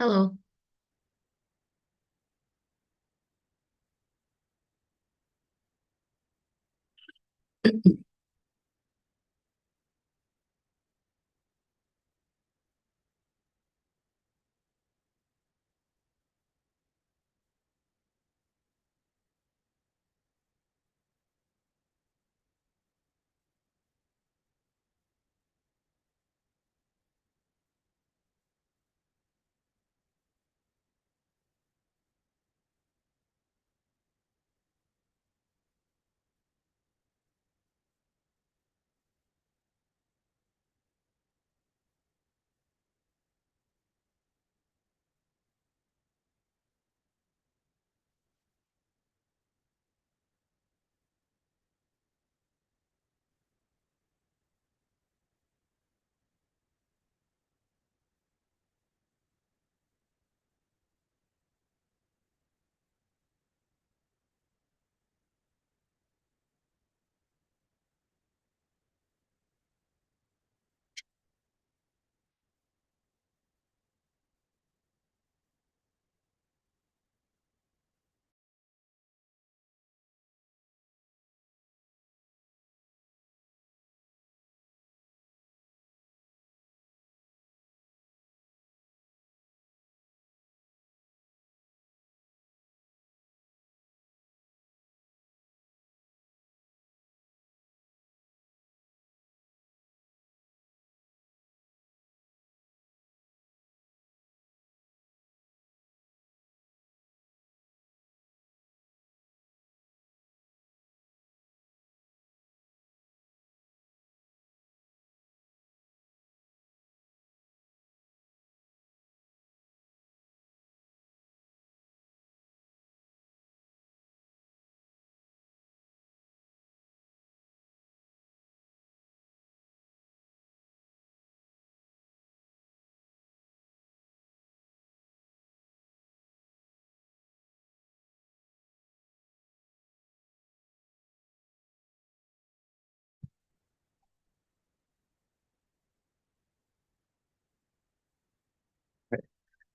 Hello.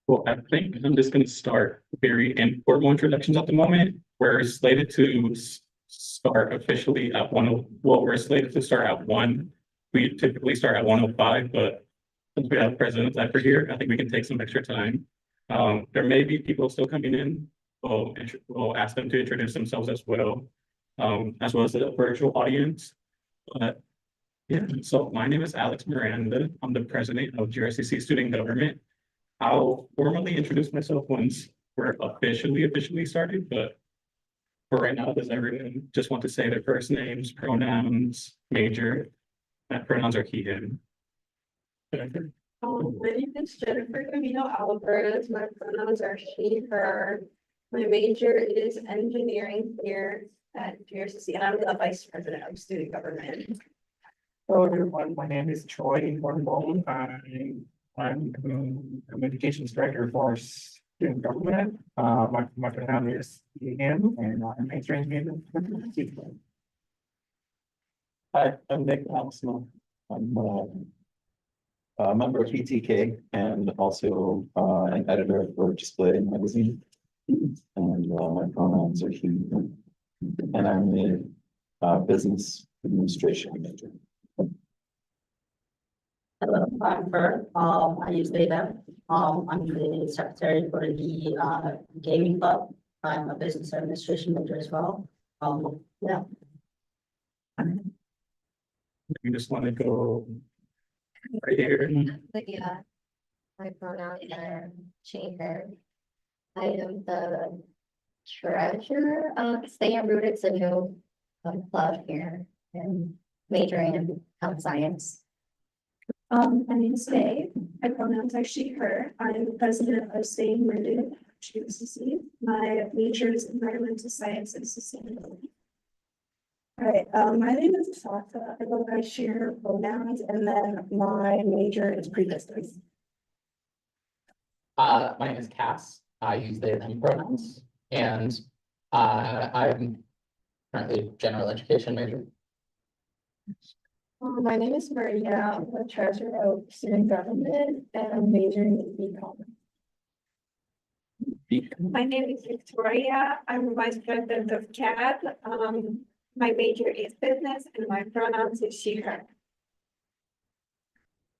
Well, I think I'm just going to start very informal introductions at the moment. We're slated to start officially at we're slated to start at 1. We typically start at 1:05, but since we have President Leffler here, I think we can take some extra time. There may be people still coming in. We'll ask them to introduce themselves as well as the virtual audience. But yeah, so my name is Alex Miranda. I'm the president of GRCC Student Government. I'll formally introduce myself once we're officially started, but for right now, does everyone just want to say their first names, pronouns, major? Pronouns are he, him. My name is Jennifer Camino Alvarez. My pronouns are she, her. My major is engineering here at GRCC, and I'm the vice president of student government. Hello, everyone. My name is Troy Hornbone. I'm communications director for student government. My pronoun is he, him, and I'm majoring in. Hi, I'm Nick Allison. I'm a member of PTK and also an editor for Display Magazine. And my pronouns are he. And I'm a business administration major. Hello, I'm Bert. I use data. I'm the secretary for the gaming club. I'm a business administration major as well. Yeah. You just want to go right here. But yeah, my pronouns are she, her. I am the treasurer of Staying Rooted to New Club here and majoring in health science. My name is Faye. My pronouns are she, her. I'm the president of Staying Rooted at GRCC. My major is environmental science and sustainability. All right, my name is Sasha. I go by she, her pronouns, and then my major is pre-business. My name is Cass. I use they, them pronouns, and I'm currently general education major. My name is Maria. I'm the treasurer of student government and I'm majoring in econ. My name is Victoria. I'm vice president of CAD. My major is business and my pronouns is she, her.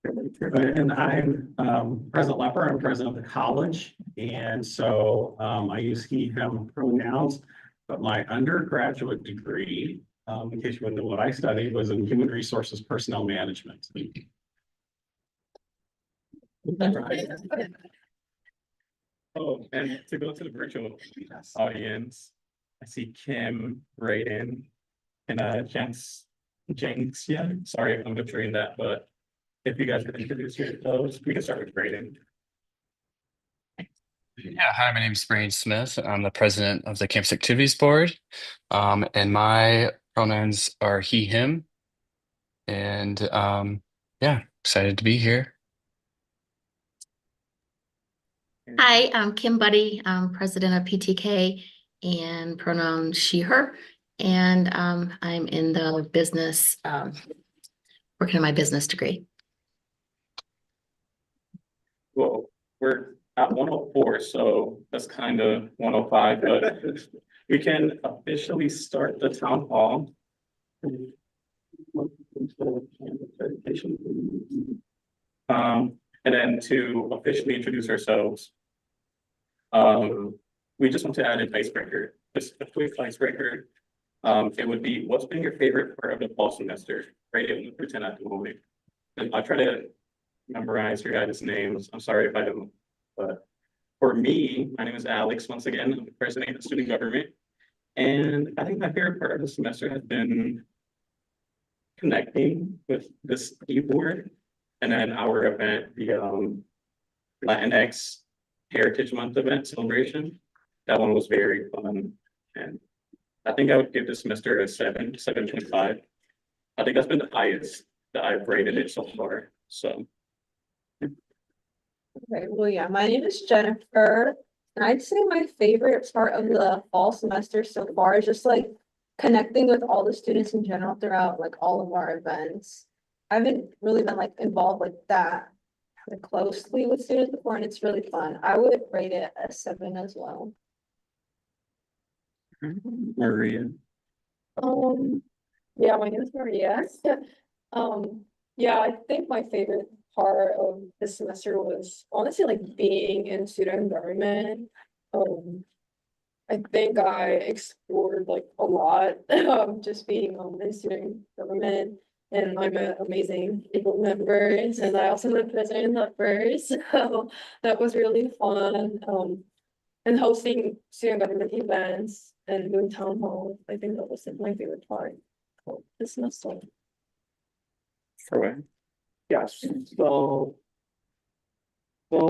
And I'm President Lepper, I'm president of the college, and so I use he, him pronouns. But my undergraduate degree, in case you wouldn't know what I studied, was in human resources personnel management. Right. Oh, and to go to the virtual audience, I see Kim, Brayden, and Jenks, yeah, sorry if I'm butchering that, but if you guys could introduce yourselves, we can start with Brayden. Yeah, hi, my name is Brain Smith. I'm the president of the Campus Activities Board. And my pronouns are he, him. And yeah, excited to be here. Hi, I'm Kim Buddy. I'm president of PTK and pronoun she, her. And I'm in the business, working on my business degree. Well, we're at 104, so that's kind of 105, but we can officially start the town hall. And then to officially introduce ourselves, we just want to add an icebreaker, just a quick icebreaker. It would be, what's been your favorite part of the fall semester? Right, it would pretend at the moment. And I'll try to memorize your guys' names. I'm sorry if I don't, but for me, my name is Alex. Once again, I'm the president of student government. And I think my favorite part of the semester has been connecting with this e-board and then our event, the Latinx Heritage Month event celebration. That one was very fun. And I think I would give this semester a 7.5. I think that's been the highest that I've rated it so far. So Okay, well, yeah, my name is Jennifer, and I'd say my favorite part of the fall semester so far is just like connecting with all the students in general throughout like all of our events. I haven't really been like involved like that like, closely with students before, and it's really fun. I would rate it a 7 as well. Maria. Yeah, my name is Maria. Yeah, I think my favorite part of this semester was honestly like being in student government. I think I explored like a lot, just being in student government, and I met amazing people members, and I also met president at first, so that was really fun. And hosting student government events and doing town hall, I think that was like, my favorite part of this semester. Correct. Yes, so far,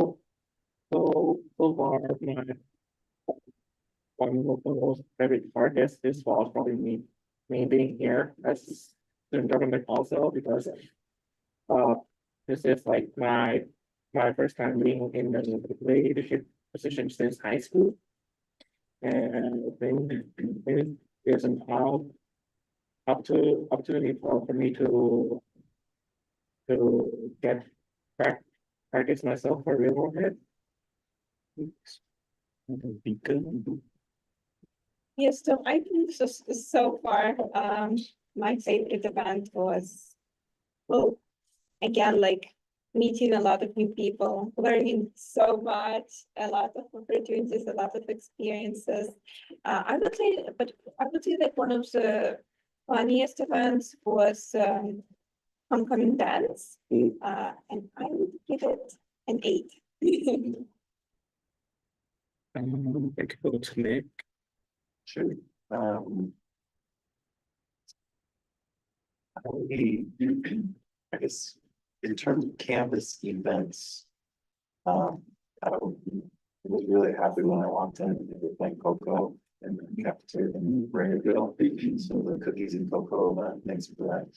one of the most favorite part is this fall probably me being here as student government also because this is like my first time being in the leadership position since high school. And I think there's an opportunity for me to get practice myself for real world. Be good. Yes, so I think so far, my favorite event was, well, again, like meeting a lot of new people, learning so much, a lot of opportunities, a lot of experiences. I would say that one of the funniest events was homecoming dance, and I would give it an 8. I could go to Nick. Sure. I guess in terms of campus events, I was really happy when I walked in and they were playing Coco and the cafeteria and Rayville. So the cookies and cocoa, thanks for that.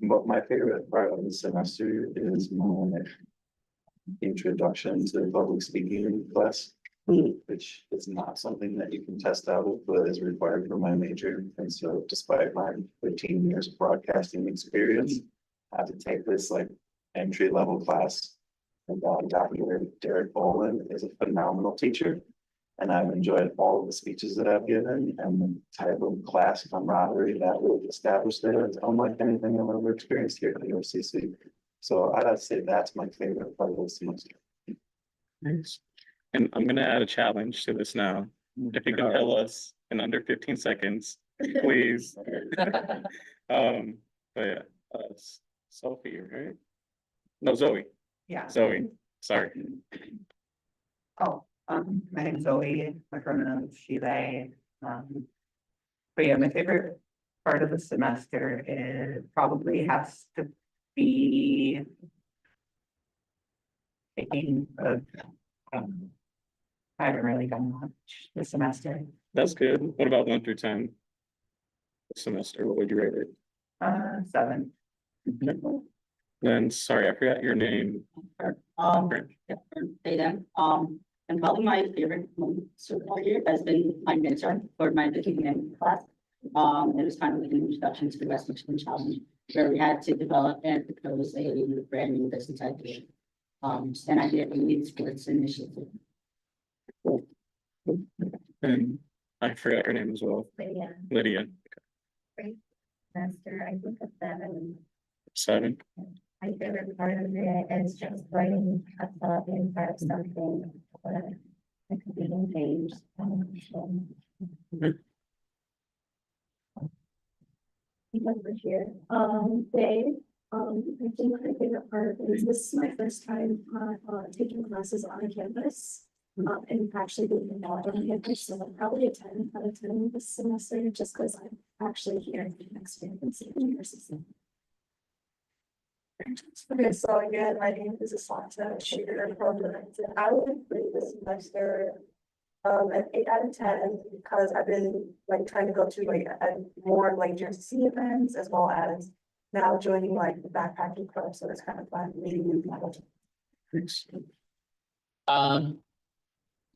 But my favorite part of the semester is my introduction to public speaking class, which is not something that you can test out, but is required for my major. And so despite my 15 years of broadcasting experience, I had to take this like entry level class And Dr. Derek Bolin is a phenomenal teacher. And I've enjoyed all of the speeches that I've given and the type of class camaraderie that we've established there. It's unlike anything I've ever experienced here at the UCC. So I'd say that's my favorite part of this semester. Nice. And I'm gonna add a challenge to this now. If you can tell us in under 15 seconds, please. But yeah, Sophie, right? No, Zoe. Yeah. Zoe, sorry. Oh, my name's Zoe, my pronouns she, they. But yeah, my favorite part of the semester is probably has to be taking a, I haven't really done much this semester. That's good. What about 1 through 10? Semester, what would you rate it? 7. Then, sorry, I forgot your name. Yeah, data, and probably my favorite moment so far here has been my mentor for my beginning class. It was kind of like an introduction to the West Michigan Challenge, where we had to develop and propose a brand new business idea. And I did a lead sports initiative. And I forgot your name as well. Yeah, Lydia, master, I think of that, and 7. my favorite part of it is just writing a thought in part of something. I could be engaged. Over here, Dave, I think my favorite part is this is my first time, taking classes on campus. And actually being involved on campus, so probably a 10 out of 10 this semester, just because I'm actually here and experiencing university. Okay, so again, my name is Asanta Shaker from the, I would rate this semester an 8 out of 10 because I've been like trying to go to like more like JRC events as well as now joining like the backpacking club, so it's kind of fun meeting new people. Thanks.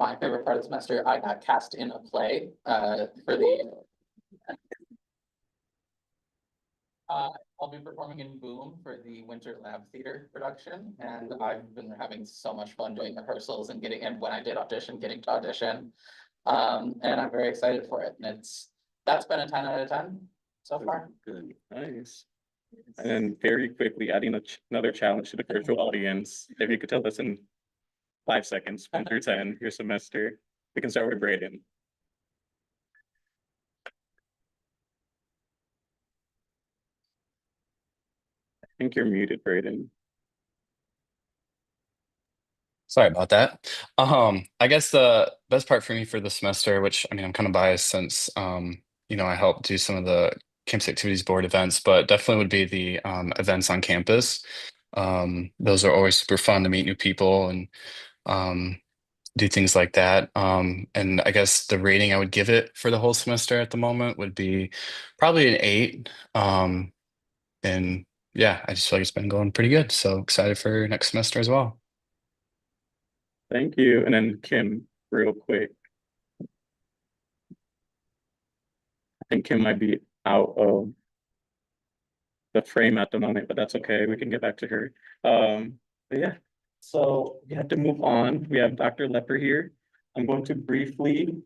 My favorite part of the semester, I got cast in a play for the I'll be performing in Boom for the Winter Lab Theater production, and I've been having so much fun doing rehearsals and and when I did audition, getting to audition. And I'm very excited for it, and that's been a 10 out of 10 so far. Good, nice. And then very quickly adding another challenge to the virtual audience. If you could tell us in 5 seconds, 1 through 10, your semester. We can start with Braden. I think you're muted, Braden. Sorry about that. I guess the best part for me for the semester, which I mean, I'm kind of biased since I helped do some of the campus activities board events, but definitely would be the events on campus. Those are always super fun to meet new people and um, do things like that. And I guess the rating I would give it for the whole semester at the moment would be probably an 8. And yeah, I just feel like it's been going pretty good. So excited for next semester as well. Thank you. And then Kim, real quick. I think Kim might be out of the frame at the moment, but that's okay. We can get back to her. But yeah, so we have to move on. We have Dr. Lepper here. I'm going to briefly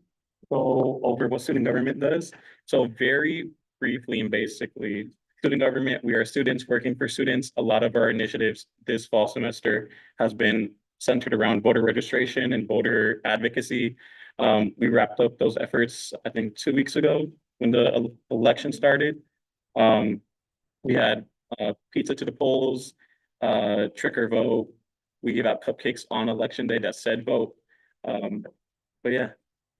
go over what student government does. So very briefly and basically, student government, we are students working for students. A lot of our initiatives this fall semester has been centered around voter registration and voter advocacy. We wrapped up those efforts, I think 2 weeks ago when the election started. We had pizza to the polls, trick or vote. We gave out cupcakes on election day that said vote. But yeah,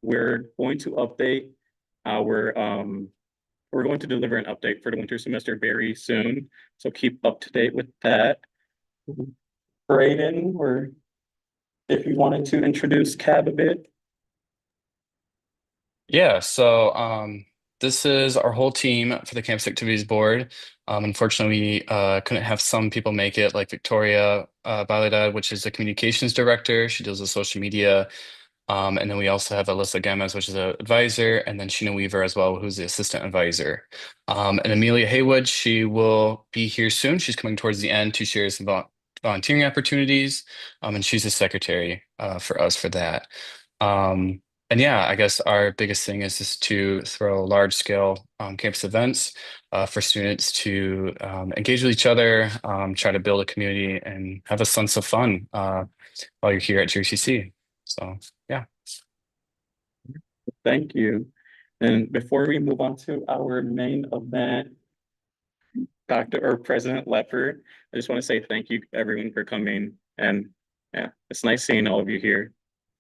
we're going to update our we're going to deliver an update for the winter semester very soon. So keep up to date with that. Brayden, if you wanted to introduce CAB a bit. Yeah, so this is our whole team for the campus activities board. Unfortunately, we couldn't have some people make it, like Victoria Balida, which is the communications director. She deals with social media. And then we also have Alyssa Gomez, which is an advisor, and then Sheena Weaver as well, who's the assistant advisor. And Amelia Haywood, she will be here soon. She's coming towards the end to share some volunteering opportunities. And she's a secretary for us for that. And yeah, I guess our biggest thing is just to throw large scale campus events for students to engage with each other, try to build a community and have a sense of fun while you're here at GCC. So yeah. Thank you. And before we move on to our main event, Dr. or President Lepper, I just want to say thank you everyone for coming. And yeah, it's nice seeing all of you here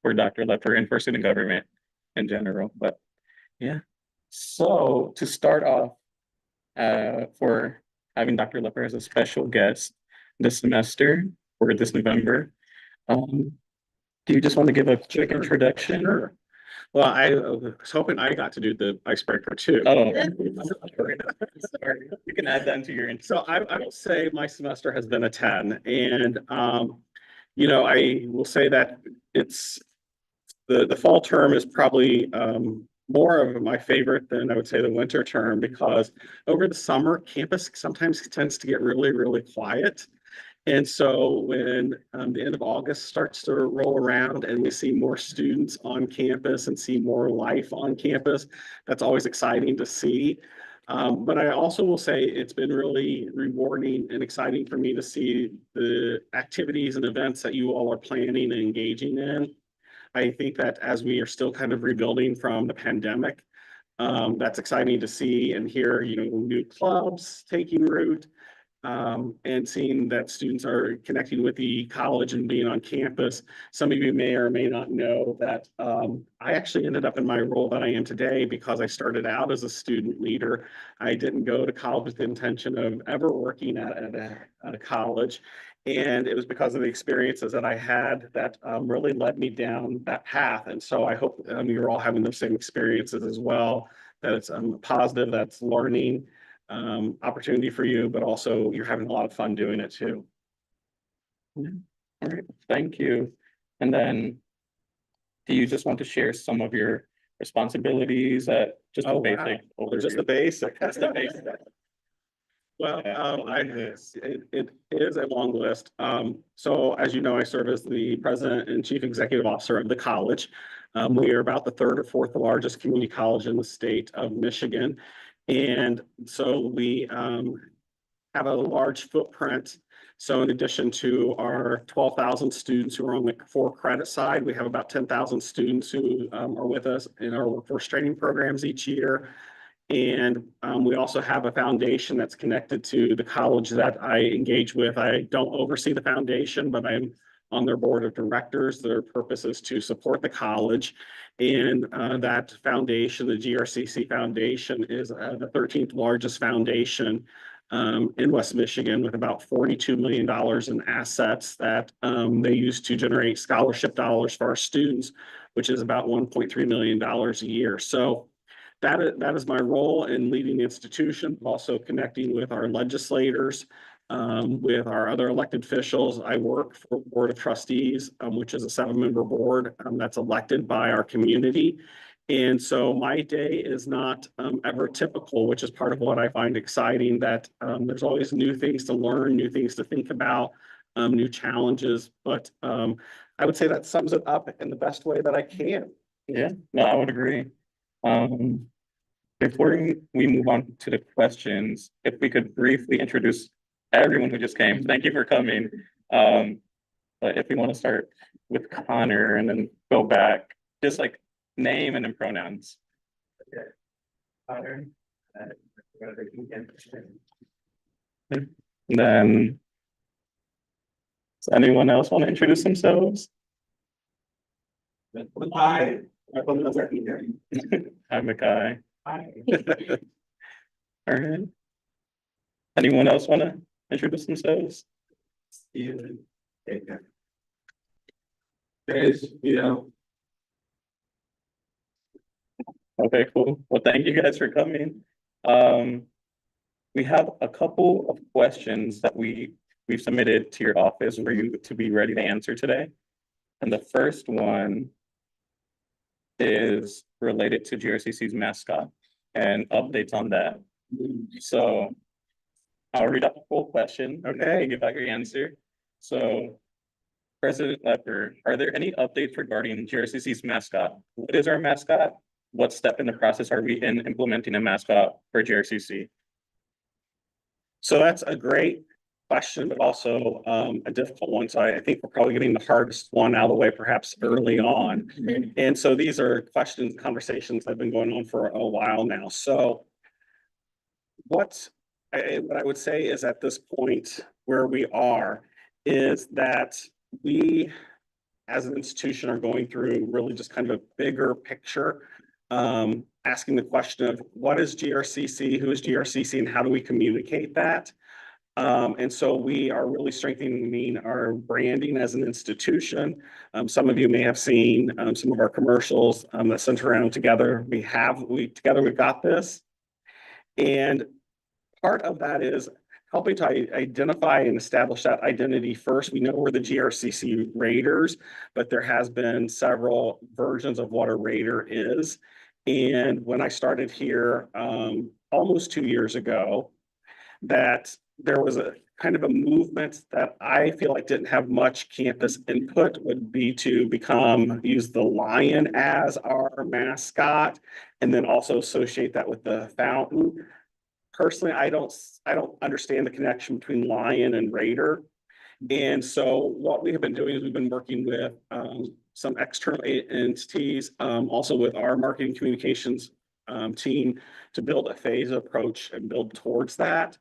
for Dr. Lepper and for student government in general. But yeah, so to start off, for having Dr. Lepper as a special guest this semester or this November, do you just want to give a quick introduction or? Well, I was hoping I got to do the icebreaker too. Oh, sorry. You can add that into your intro. So I will say my semester has been a 10 and, you know, I will say that it's, the fall term is probably, more of my favorite than I would say the winter term because over the summer, campus sometimes tends to get really, really quiet. And so when the end of August starts to roll around and we see more students on campus and see more life on campus, that's always exciting to see. But I also will say it's been really rewarding and exciting for me to see the activities and events that you all are planning and engaging in. I think that as we are still kind of rebuilding from the pandemic, that's exciting to see and hear, you know, new clubs taking root and seeing that students are connecting with the college and being on campus. Some of you may or may not know that I actually ended up in my role that I am today because I started out as a student leader. I didn't go to college with the intention of ever working at a college. And it was because of the experiences that I had that really led me down that path. And so I hope you're all having those same experiences as well, that it's positive, that's learning opportunity for you, but also you're having a lot of fun doing it too. Yeah. All right, thank you. And then do you just want to share some of your responsibilities at just a Oh, wow. basic Just the overview? basic. That's the basic. Well, it is a long list. So as you know, I serve as the president and chief executive officer of the college. We are about the third or fourth largest community college in the state of Michigan. And so we have a large footprint. So in addition to our 12,000 students who are on the for credit side, we have about 10,000 students who are with us in our workforce training programs each year. And we also have a foundation that's connected to the college that I engage with. I don't oversee the foundation, but I'm on their board of directors. Their purpose is to support the college. And that foundation, the GRCC Foundation, is the 13th largest foundation in West Michigan with about $42 million in assets that they use to generate scholarship dollars for our students, which is about $1.3 million a year. So that is my role in leading the institution, also connecting with our legislators, with our other elected officials. I work for Board of Trustees, which is a 7-member board that's elected by our community. And so my day is not ever typical, which is part of what I find exciting, that there's always new things to learn, new things to think about, new challenges. But I would say that sums it up in the best way that I can. Yeah, no, I would agree. Before we move on to the questions, if we could briefly introduce everyone who just came, thank you for coming. But if we want to start with Connor and then go back, just like name and then pronouns. Connor. And then, does anyone else want to introduce themselves? Hi. Hi, Makai. Hi. All right. Anyone else want to introduce themselves? Steven. There's, you know. Okay, cool. Well, thank you guys for coming. We have a couple of questions that we've submitted to your office for you to be ready to answer today. And the first one is related to GRCC's mascot and updates on that. So I'll read out the full question. Okay, give back your answer. So, President Lepper, are there any updates regarding GRCC's mascot? What is our mascot? What step in the process are we in implementing a mascot for GRCC? So that's a great question, but also a difficult one. So I think we're probably getting the hardest one out of the way, perhaps early on. And so these are questions, conversations that have been going on for a while now. So what I would say is at this point where we are is that we as an institution are going through really just kind of a bigger picture, asking the question of what is GRCC, who is GRCC, and how do we communicate that? And so we are really strengthening our branding as an institution. Some of you may have seen some of our commercials that center around together. Together we've got this. And part of that is helping to identify and establish that identity first. We know we're the GRCC Raiders, but there has been several versions of what a Raider is. And when I started here almost 2 years ago, that there was a kind of a movement that I feel like didn't have much campus input would be to use the lion as our mascot and then also associate that with the fountain. Personally, I don't understand the connection between lion and raider. And so what we have been doing is we've been working with some external entities, also with our marketing communications team to build a phase approach and build towards that.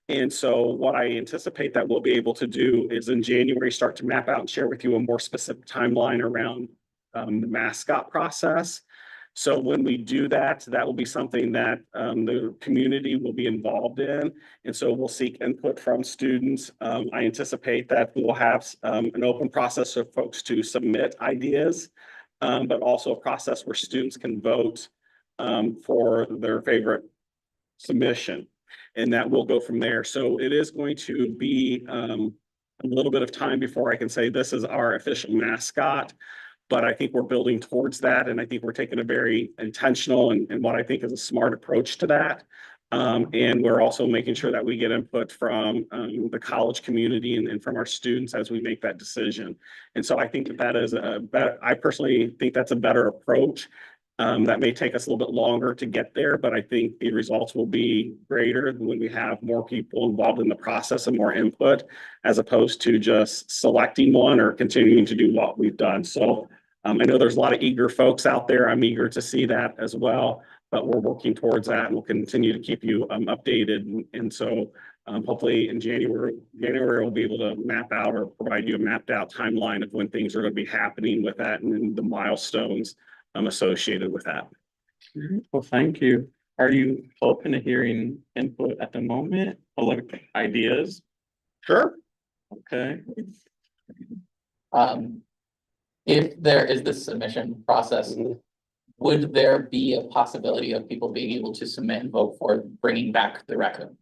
And so what I anticipate that we'll be able to do is in January, start to map out and share with you a more specific timeline around the mascot process. So when we do that, that will be something that the community will be involved in. And so we'll seek input from students. I anticipate that we'll have an open process for folks to submit ideas, but also a process where students can vote for their favorite submission. And that will go from there. So it is going to be a little bit of time before I can say this is our official mascot. But I think we're building towards that. And I think we're taking a very intentional and what I think is a smart approach to that. And we're also making sure that we get input from the college community and from our students as we make that decision. And so I think that is I personally think that's a better approach. That may take us a little bit longer to get there, but I think the results will be greater when we have more people involved in the process and more input, as opposed to just selecting one or continuing to do what we've done. So I know there's a lot of eager folks out there. I'm eager to see that as well, but we're working towards that and we'll continue to keep you updated. And so hopefully in January, we'll be able to map out or provide you a mapped out timeline of when things are going to be happening with that and the milestones associated with that. Well, thank you. Are you open to hearing input at the moment? Or like ideas? Sure. Okay. If there is this submission process, would there be a possibility of people being able to submit and vote for bringing back the record?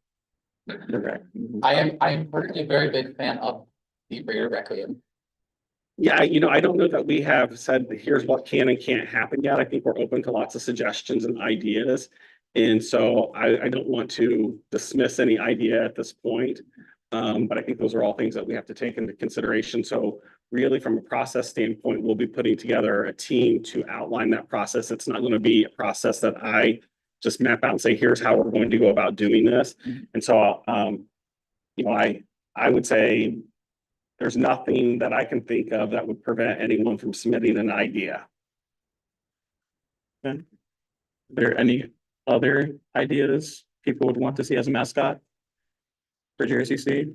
Correct. I am personally a very big fan of the Raider Requiem. Yeah, I don't know that we have said, here's what can and can't happen yet. I think we're open to lots of suggestions and ideas. And so I don't want to dismiss any idea at this point. But I think those are all things that we have to take into consideration. So really from a process standpoint, we'll be putting together a team to outline that process. It's not going to be a process that I just map out and say, here's how we're going to go about doing this. And so, I would say there's nothing that I can think of that would prevent anyone from submitting an idea. Okay. Are there any other ideas people would want to see as a mascot for GRCC?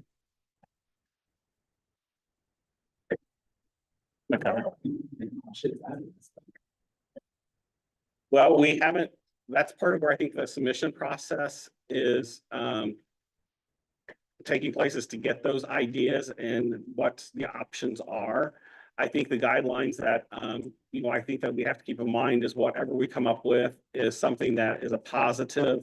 Okay. Well, we haven't, that's part of where I think the submission process is taking place, is to get those ideas and what the options are. I think the guidelines that, I think that we have to keep in mind is whatever we come up with is something that is a positive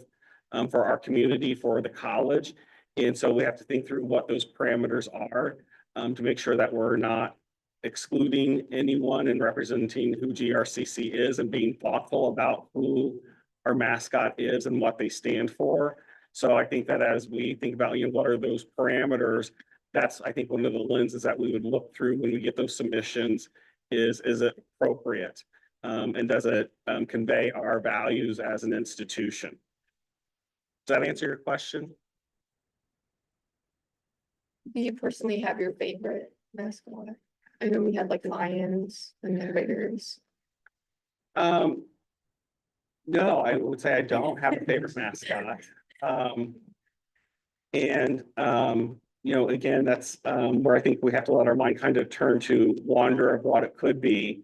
for our community, for the college. And so we have to think through what those parameters are to make sure that we're not excluding anyone and representing who GRCC is and being thoughtful about who our mascot is and what they stand for. So I think that as we think about, what are those parameters, that's, I think, one of the lenses that we would look through when we get those submissions is it appropriate? And does it convey our values as an institution? Does that answer your question? Do you personally have your favorite mascot? I know we had like lions and then raiders. No, I would say I don't have a favorite mascot. And you know, again, that's where I think we have to let our mind kind of turn to wonder of what it could be.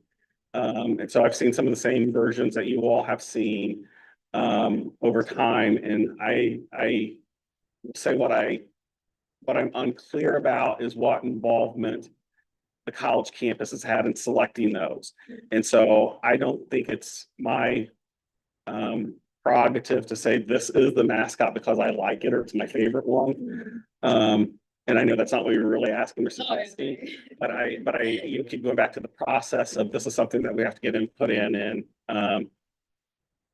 And so I've seen some of the same versions that you all have seen over time, and I say what I'm unclear about is what involvement the college campus has had in selecting those. And so I don't think it's my prerogative to say this is the mascot because I like it or it's my favorite one. And I know that's not what you're really asking or suggesting, but you keep going back to the process of this is something that we have to get input in, and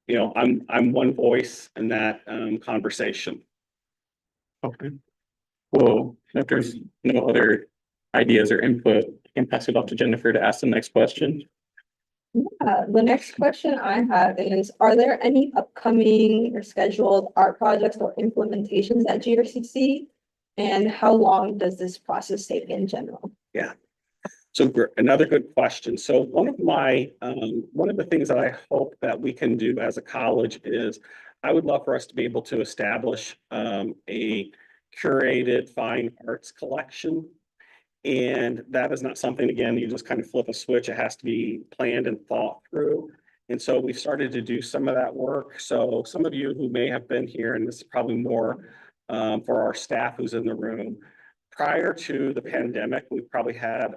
you know, I'm one voice in that conversation. Okay. Well, if there's no other ideas or input, I can pass it off to Jennifer to ask the next question. The next question I have is, are there any upcoming or scheduled art projects or implementations at GRCC? And how long does this process take in general? Yeah. So another good question. So one of the things that I hope that we can do as a college is I would love for us to be able to establish a curated fine arts collection. And that is not something, again, you just kind of flip a switch. It has to be planned and thought through. And so we've started to do some of that work. So some of you who may have been here, and this is probably more for our staff who's in the room, prior to the pandemic, we probably had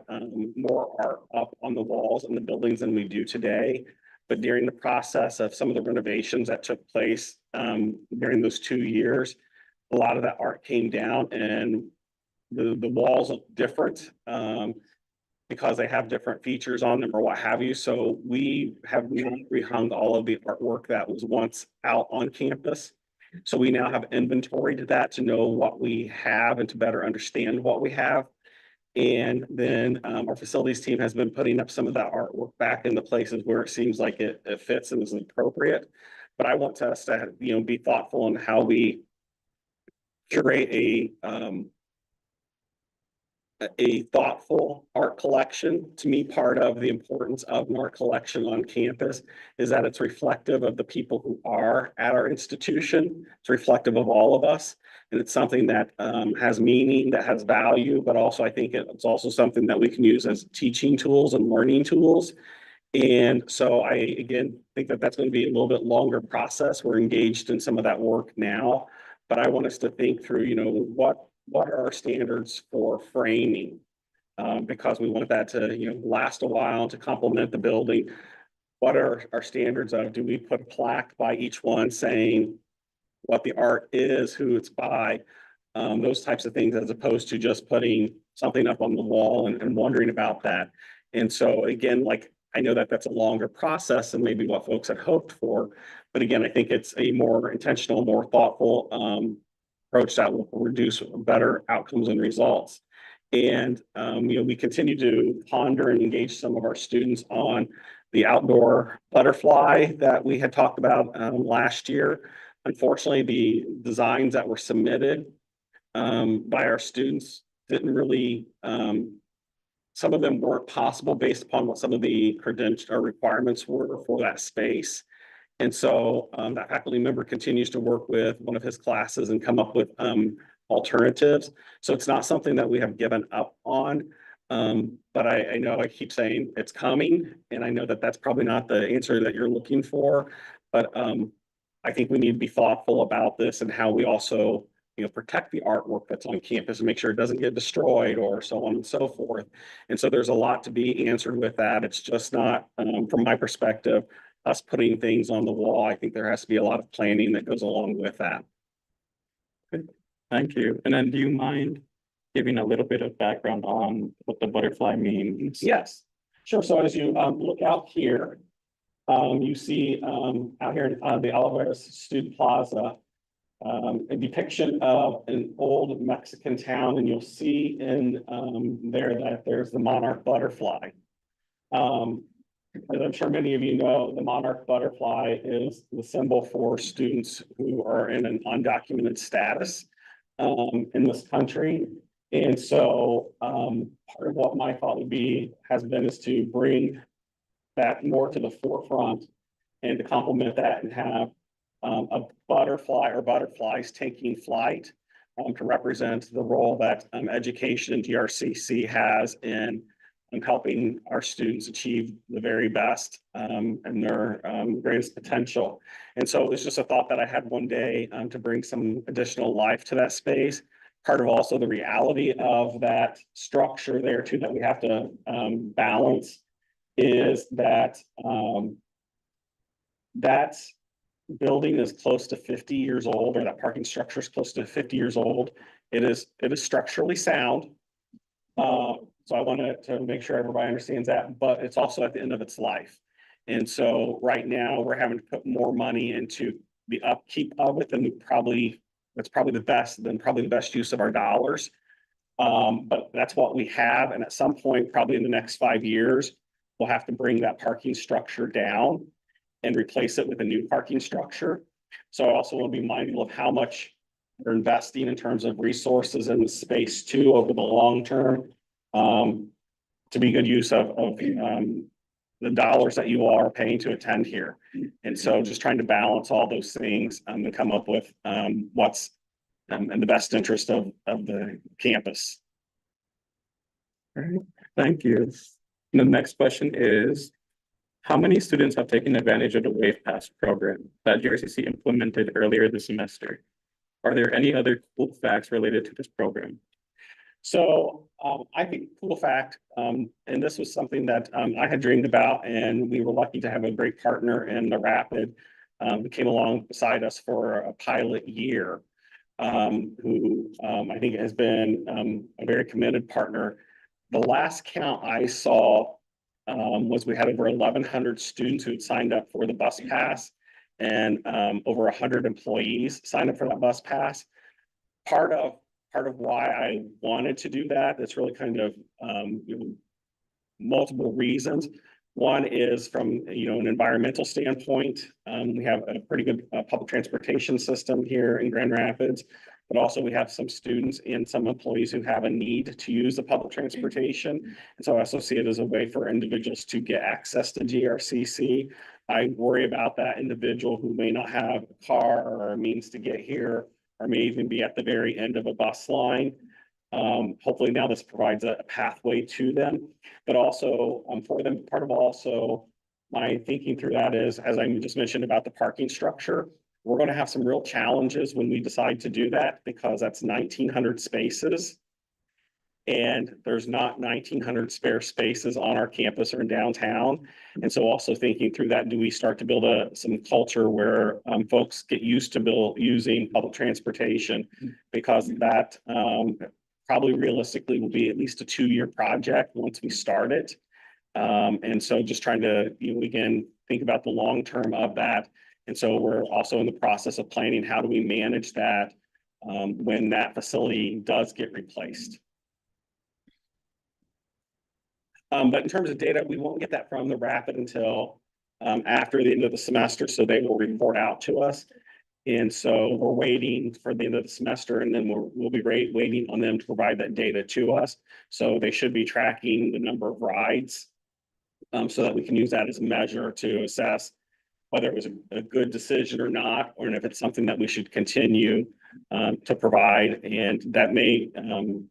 more art up on the walls in the buildings than we do today. But during the process of some of the renovations that took place during those 2 years, a lot of that art came down, and the walls look different because they have different features on them or what have you. So we have rehung all of the artwork that was once out on campus. So we now have inventory to that to know what we have and to better understand what we have. And then our facilities team has been putting up some of that artwork back in the places where it seems like it fits and is appropriate. But I want us to, you know, be thoughtful in how we curate a thoughtful art collection. To me, part of the importance of an art collection on campus is that it's reflective of the people who are at our institution. It's reflective of all of us. And it's something that has meaning, that has value, but also I think it's also something that we can use as teaching tools and learning tools. And so I, again, think that that's going to be a little bit longer process. We're engaged in some of that work now, but I want us to think through, you know, what are our standards for framing? Because we want that to, you know, last a while, to complement the building. What are our standards of, do we put a plaque by each one saying what the art is, who it's by, those types of things, as opposed to just putting something up on the wall and wondering about that. And so again, like, I know that that's a longer process than maybe what folks had hoped for, but again, I think it's a more intentional, more thoughtful approach that will produce better outcomes and results. And you know, we continue to ponder and engage some of our students on the outdoor butterfly that we had talked about last year. Unfortunately, the designs that were submitted by our students didn't really, some of them weren't possible based upon what some of the credential or requirements were for that space. And so that faculty member continues to work with one of his classes and come up with alternatives. So it's not something that we have given up on. But I know I keep saying it's coming, and I know that that's probably not the answer that you're looking for. But I think we need to be thoughtful about this and how we also, you know, protect the artwork that's on campus and make sure it doesn't get destroyed or so on and so forth. And so there's a lot to be answered with that. It's just not, from my perspective, us putting things on the wall. I think there has to be a lot of planning that goes along with that. Okay. Thank you. And then do you mind giving a little bit of background on what the butterfly means? Yes, sure. So as you look out here, you see out here in the Oliveras Student Plaza, a depiction of an old Mexican town, and you'll see in there that there's the monarch butterfly. As I'm sure many of you know, the monarch butterfly is the symbol for students who are in an undocumented status in this country. And so part of what my thought has been is to bring that more to the forefront and to complement that and have a butterfly or butterflies taking flight to represent the role that education and GRCC has in helping our students achieve the very best and their greatest potential. And so it was just a thought that I had one day to bring some additional life to that space. Part of also the reality of that structure there too that we have to balance is that that building is close to 50 years old, or that parking structure is close to 50 years old. It is structurally sound. So I wanted to make sure everybody understands that, but it's also at the end of its life. And so right now we're having to put more money into the upkeep of it than that's probably the best use of our dollars. But that's what we have. And at some point, probably in the next 5 years, we'll have to bring that parking structure down and replace it with a new parking structure. So I also want to be mindful of how much we're investing in terms of resources in the space too over the long term. To be good use of the dollars that you are paying to attend here. And so just trying to balance all those things and come up with what's in the best interest of the campus. All right, thank you. And the next question is, how many students have taken advantage of the Wave Pass program that GRCC implemented earlier this semester? Are there any other cool facts related to this program? So I think cool fact, and this was something that I had dreamed about, and we were lucky to have a great partner in the Rapid who came along beside us for a pilot year, who I think has been a very committed partner. The last count I saw was we had over 1,100 students who had signed up for the bus pass, and over 100 employees signed up for that bus pass. Part of why I wanted to do that, that's really kind of multiple reasons. One is from an environmental standpoint. We have a pretty good public transportation system here in Grand Rapids, but also we have some students and some employees who have a need to use the public transportation. And so I also see it as a way for individuals to get access to GRCC. I worry about that individual who may not have a car or a means to get here, or may even be at the very end of a bus line. Hopefully now this provides a pathway to them, but also for them, part of also my thinking through that is, as I just mentioned about the parking structure, we're going to have some real challenges when we decide to do that, because that's 1,900 spaces. And there's not 1,900 spare spaces on our campus or in downtown. And so also thinking through that, do we start to build some culture where folks get used to using public transportation, because that probably realistically will be at least a 2-year project once we start it. And so just trying to, again, think about the long term of that. And so we're also in the process of planning, how do we manage that when that facility does get replaced. But in terms of data, we won't get that from the Rapid until after the end of the semester. So they will report out to us. And so we're waiting for the end of the semester, and then we'll be waiting on them to provide that data to us. So they should be tracking the number of rides so that we can use that as a measure to assess whether it was a good decision or not, or if it's something that we should continue to provide. And that may come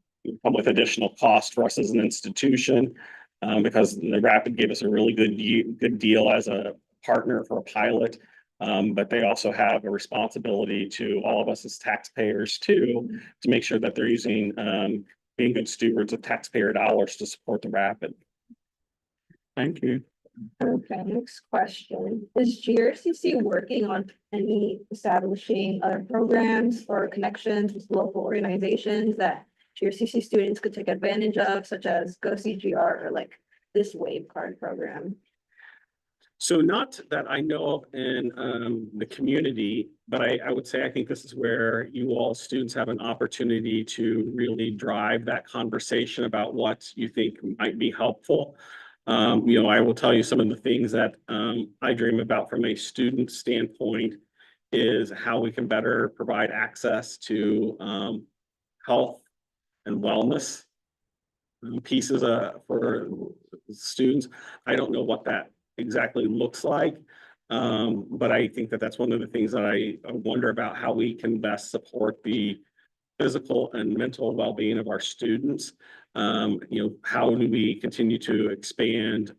with additional cost for us as an institution. Because the Rapid gave us a really good deal as a partner for a pilot, but they also have a responsibility to all of us as taxpayers too, to make sure that they're using being good stewards of taxpayer dollars to support the Rapid. Thank you. Okay, next question. Is GRCC working on establishing other programs or connections with local organizations that GRCC students could take advantage of, such as Go CGR or like this Wave Card program? So not that I know of in the community, but I would say I think this is where you all students have an opportunity to really drive that conversation about what you think might be helpful. I will tell you some of the things that I dream about from a student standpoint is how we can better provide access to health and wellness pieces for students. I don't know what that exactly looks like. But I think that that's one of the things that I wonder about how we can best support the physical and mental well-being of our students. How do we continue to expand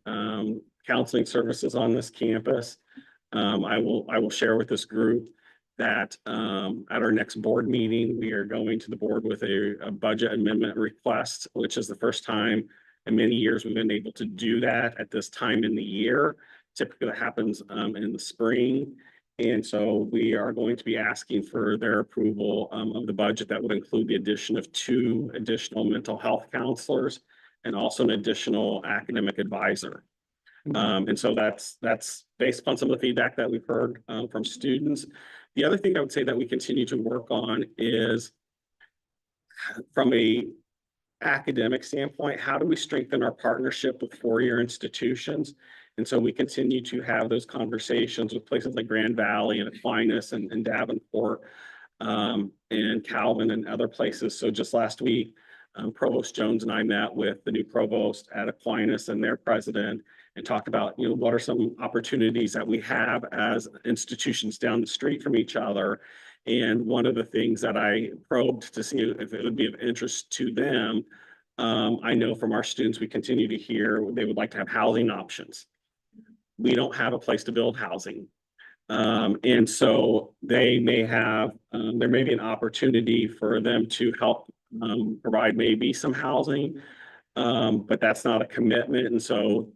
counseling services on this campus? I will share with this group that at our next board meeting, we are going to the board with a budget amendment request, which is the first time in many years we've been able to do that at this time in the year. Typically that happens in the spring. And so we are going to be asking for their approval of the budget that would include the addition of 2 additional mental health counselors and also an additional academic advisor. And so that's based upon some of the feedback that we've heard from students. The other thing I would say that we continue to work on is from a academic standpoint, how do we strengthen our partnership with four-year institutions? And so we continue to have those conversations with places like Grand Valley and Aquinas and Davenport and Calvin and other places. So just last week, Provost Jones and I met with the new provost at Aquinas and their president and talked about, what are some opportunities that we have as institutions down the street from each other. And one of the things that I probed to see if it would be of interest to them, I know from our students, we continue to hear they would like to have housing options. We don't have a place to build housing. And so they may have, there may be an opportunity for them to help provide maybe some housing, but that's not a commitment. And so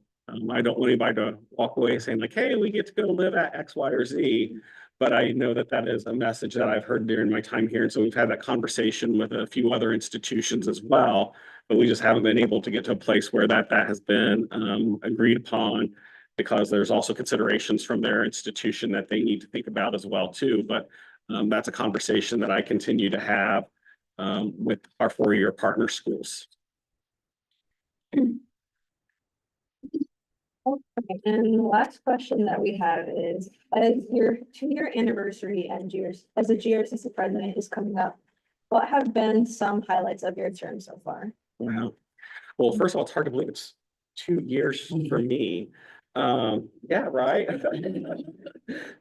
I don't want anybody to walk away saying like, hey, we get to go live at X, Y, or Z. But I know that that is a message that I've heard during my time here. And so we've had that conversation with a few other institutions as well, but we just haven't been able to get to a place where that has been agreed upon, because there's also considerations from their institution that they need to think about as well too. But that's a conversation that I continue to have with our four-year partner schools. Okay, and the last question that we have is, as your 2-year anniversary and as a GRCC president is coming up, what have been some highlights of your term so far? Wow. Well, first of all, it's hard to believe it's 2 years for me. Yeah, right.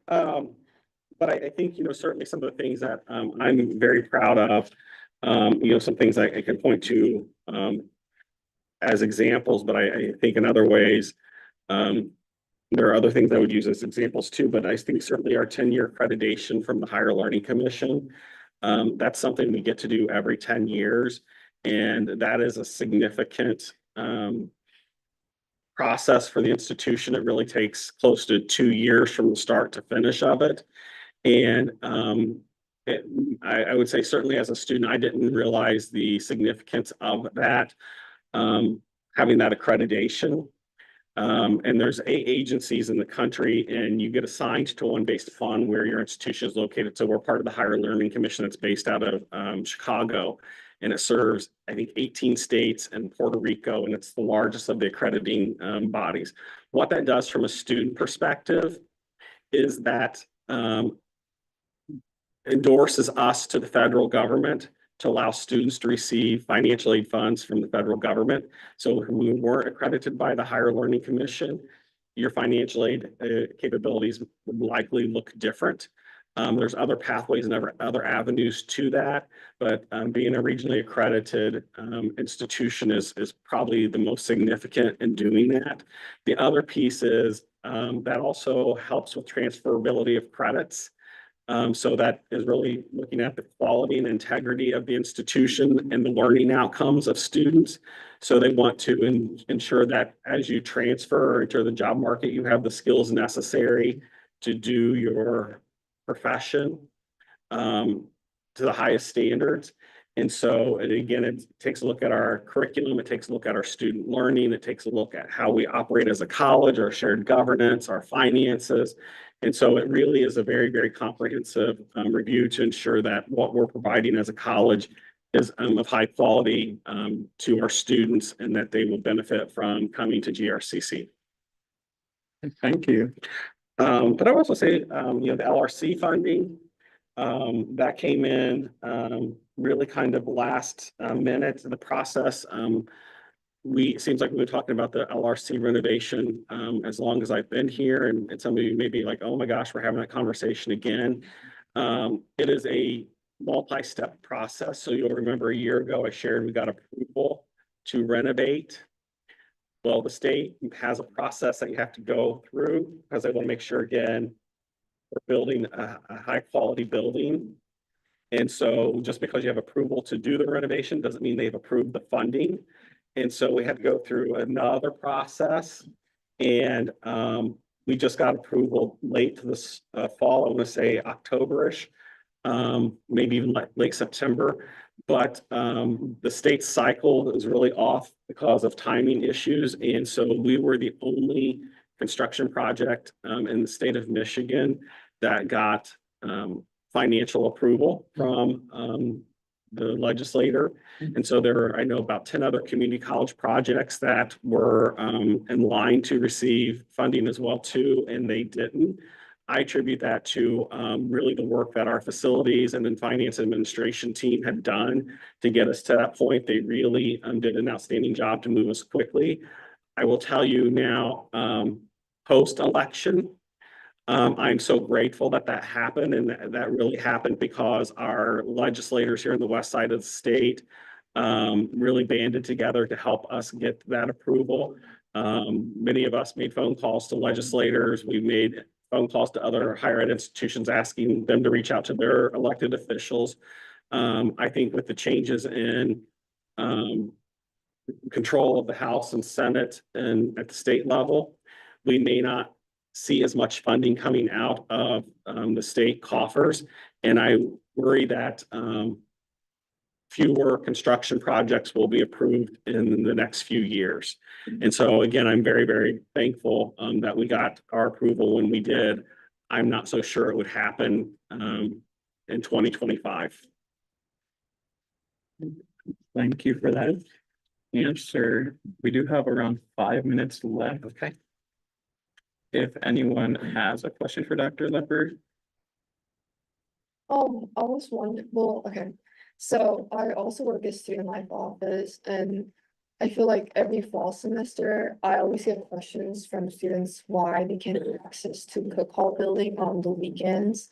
But I think, certainly some of the things that I'm very proud of, some things I can point to as examples, but I think in other ways, there are other things I would use as examples too, but I think certainly our 10-year accreditation from the Higher Learning Commission, that's something we get to do every 10 years. And that is a significant process for the institution. It really takes close to 2 years from the start to finish of it. And I would say certainly as a student, I didn't realize the significance of that, having that accreditation. And there's 8 agencies in the country, and you get assigned to one based upon where your institution is located. So we're part of the Higher Learning Commission that's based out of Chicago, and it serves, I think, 18 states and Puerto Rico, and it's the largest of the accrediting bodies. What that does from a student perspective is that endorses us to the federal government to allow students to receive financial aid funds from the federal government. So if we weren't accredited by the Higher Learning Commission, your financial aid capabilities would likely look different. There's other pathways and other avenues to that, but being a regionally accredited institution is probably the most significant in doing that. The other piece is that also helps with transferability of credits. So that is really looking at the quality and integrity of the institution and the learning outcomes of students. So they want to ensure that as you transfer or enter the job market, you have the skills necessary to do your profession to the highest standards. And so, and again, it takes a look at our curriculum, it takes a look at our student learning, it takes a look at how we operate as a college, our shared governance, our finances. And so it really is a very, very comprehensive review to ensure that what we're providing as a college is of high quality to our students and that they will benefit from coming to GRCC. Thank you. But I would also say, the LRC funding, that came in, really kind of last minute in the process. It seems like we've been talking about the LRC renovation, as long as I've been here, and some of you may be like, oh my gosh, we're having that conversation again. It is a multi-step process. So you'll remember a year ago, I shared, we got approval to renovate. Well, the state has a process that you have to go through because they want to make sure, again, we're building a high quality building. And so just because you have approval to do the renovation doesn't mean they've approved the funding. And so we had to go through another process. And we just got approval late to this fall, I want to say October-ish, maybe even late September. But the state cycle is really off because of timing issues. And so we were the only construction project in the state of Michigan that got financial approval from the legislator. And so there are, I know, about 10 other community college projects that were in line to receive funding as well too, and they didn't. I attribute that to really the work that our facilities and then finance administration team had done to get us to that point. They really did an outstanding job to move us quickly. I will tell you now, post-election, I'm so grateful that that happened, and that really happened because our legislators here in the west side of the state really banded together to help us get that approval. Many of us made phone calls to legislators. We made phone calls to other higher ed institutions asking them to reach out to their elected officials. I think with the changes in control of the House and Senate and at the state level, we may not see as much funding coming out of the state coffers. And I worry that fewer construction projects will be approved in the next few years. And so again, I'm very, very thankful that we got our approval when we did. I'm not so sure it would happen in 2025. Thank you for that answer. We do have around 5 minutes left. Okay. If anyone has a question for Dr. Leopard. I was wondering, well, okay, so I also work at student life office, and I feel like every fall semester, I always get questions from students why they can't get access to Cook Hall building on the weekends.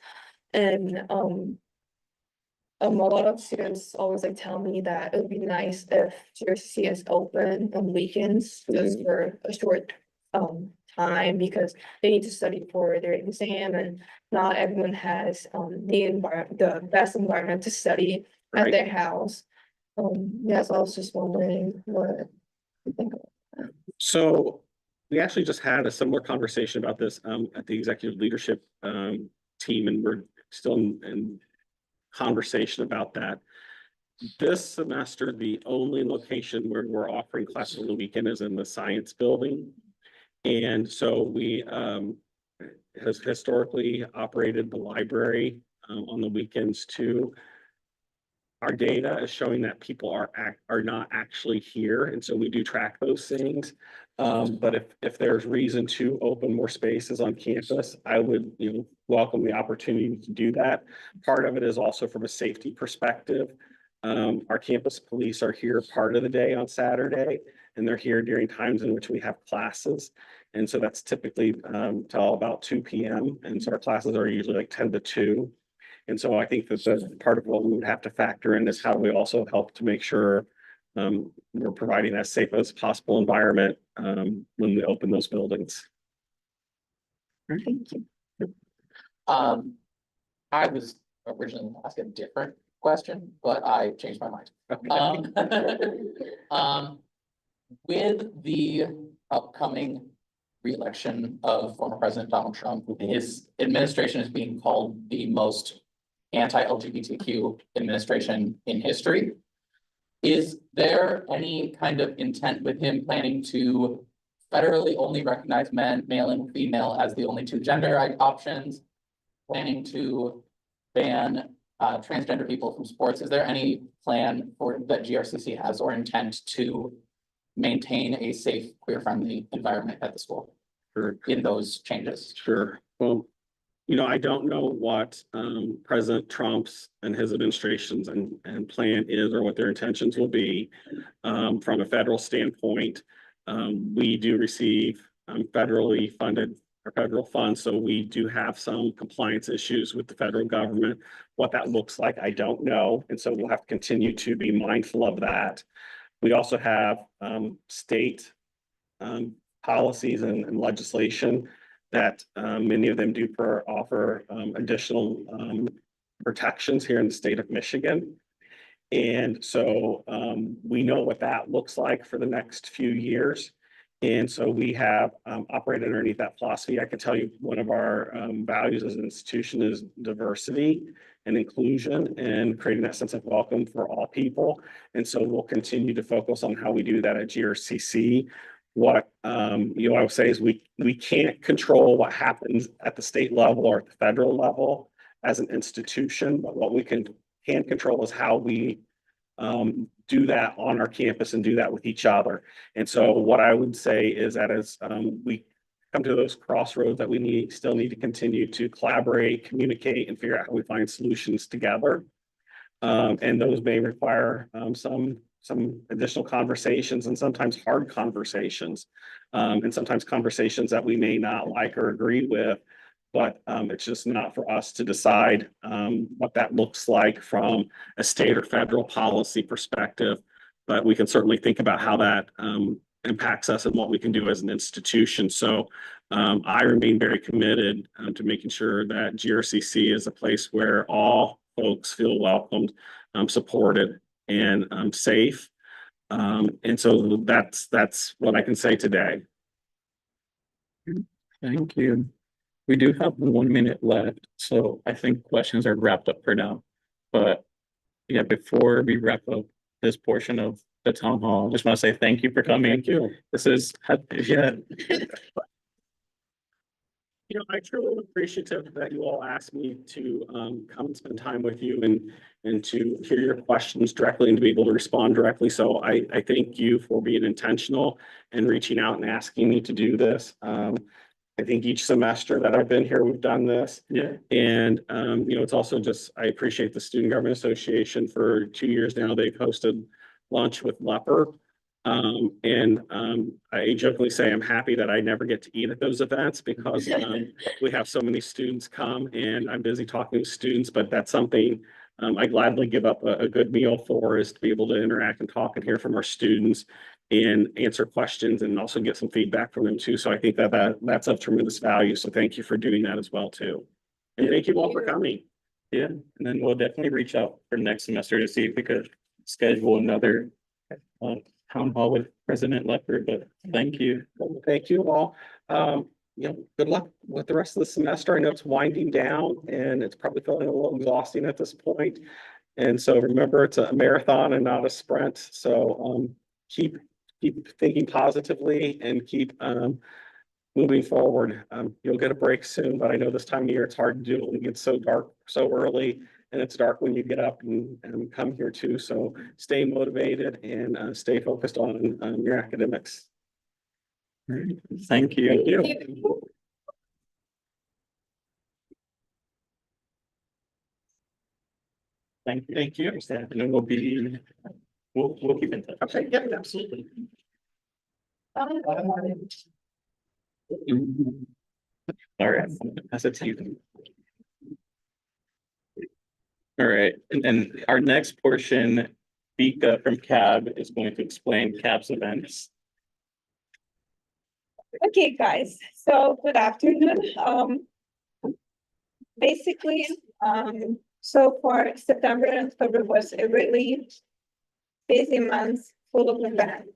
And a lot of students always like tell me that it would be nice if GRCC is open on weekends just for a short time, because they need to study for their exam, and not everyone has the best environment to study at their house. Yes, I was just wondering what you think about that. So we actually just had a similar conversation about this at the executive leadership team, and we're still in conversation about that. This semester, the only location where we're offering classes on the weekend is in the science building. And so we has historically operated the library on the weekends too. Our data is showing that people are not actually here, and so we do track those things. But if there's reason to open more spaces on campus, I would welcome the opportunity to do that. Part of it is also from a safety perspective. Our campus police are here part of the day on Saturday, and they're here during times in which we have classes. And so that's typically till about 2 p.m. And so our classes are usually like 10 to 2. And so I think that's part of what we would have to factor in is how do we also help to make sure we're providing as safe as possible environment when we open those buildings. Thank you. I was originally gonna ask a different question, but I changed my mind. With the upcoming re-election of former President Donald Trump, his administration is being called the most anti-LGBTQ administration in history. Is there any kind of intent with him planning to federally only recognize men, male and female as the only two gender options? Planning to ban transgender people from sports? Is there any plan for that GRCC has or intent to maintain a safe, queer-friendly environment at the school Sure. in those changes? Sure. Well, I don't know what President Trump's and his administration's and plan is, or what their intentions will be from a federal standpoint. We do receive federally funded or federal funds, so we do have some compliance issues with the federal government. What that looks like, I don't know, and so we'll have to continue to be mindful of that. We also have state policies and legislation that many of them do offer additional protections here in the state of Michigan. And so we know what that looks like for the next few years. And so we have operated underneath that philosophy. I can tell you one of our values as an institution is diversity and inclusion and creating that sense of welcome for all people. And so we'll continue to focus on how we do that at GRCC. What I would say is we can't control what happens at the state level or at the federal level as an institution, but what we can control is how we do that on our campus and do that with each other. And so what I would say is that as we come to those crossroads, that we still need to continue to collaborate, communicate, and figure out how we find solutions together. And those may require some additional conversations and sometimes hard conversations, and sometimes conversations that we may not like or agree with. But it's just not for us to decide what that looks like from a state or federal policy perspective. But we can certainly think about how that impacts us and what we can do as an institution. So I remain very committed to making sure that GRCC is a place where all folks feel welcomed, supported, and safe. And so that's what I can say today. Thank you. We do have 1 minute left, so I think questions are wrapped up for now. But yeah, before we wrap up this portion of the town hall, I just want to say thank you for coming. Thank you. This is, yeah, I truly appreciative that you all asked me to come and spend time with you and to hear your questions directly and to be able to respond directly. So I thank you for being intentional and reaching out and asking me to do this. I think each semester that I've been here, we've done this. yeah. And, it's also just, I appreciate the Student Government Association for 2 years now. They've hosted lunch with Leper. I jokingly say I'm happy that I never get to eat at those events because we have so many students come and I'm busy talking to students, but that's something I gladly give up a good meal for, is to be able to interact and talk and hear from our students and answer questions and also get some feedback from them too. So I think that's of tremendous value. So thank you for doing that as well too. And thank you all for coming. Yeah, and then we'll definitely reach out for next semester to see if we could schedule another town hall with President Leopard, but thank you. Well, thank you all. Good luck with the rest of the semester. I know it's winding down and it's probably feeling a little exhausting at this point. And so remember, it's a marathon and not a sprint. So keep thinking positively and keep moving forward. You'll get a break soon, but I know this time of year it's hard to do it. It gets so dark so early, and it's dark when you get up and come here too. So stay motivated and stay focused on your academics. Thank you. Thank you. Thank you. Thank you. And then we'll keep in touch. Okay, yeah, absolutely. All right, pass it to you. All right, and our next portion, Vika from CAB is going to explain CAB's events. Okay, guys, so good afternoon. Basically, so for September and October was a really busy month full of events.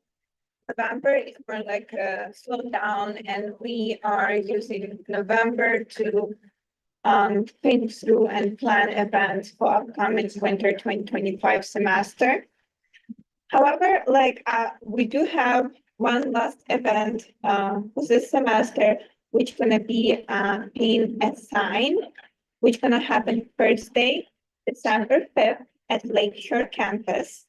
November, we're like slowed down and we are using November to think through and plan events for upcoming winter 2025 semester. However, we do have one last event for this semester, which gonna be paint a sign, which gonna happen Thursday, December 5th at Lakeshore Campus.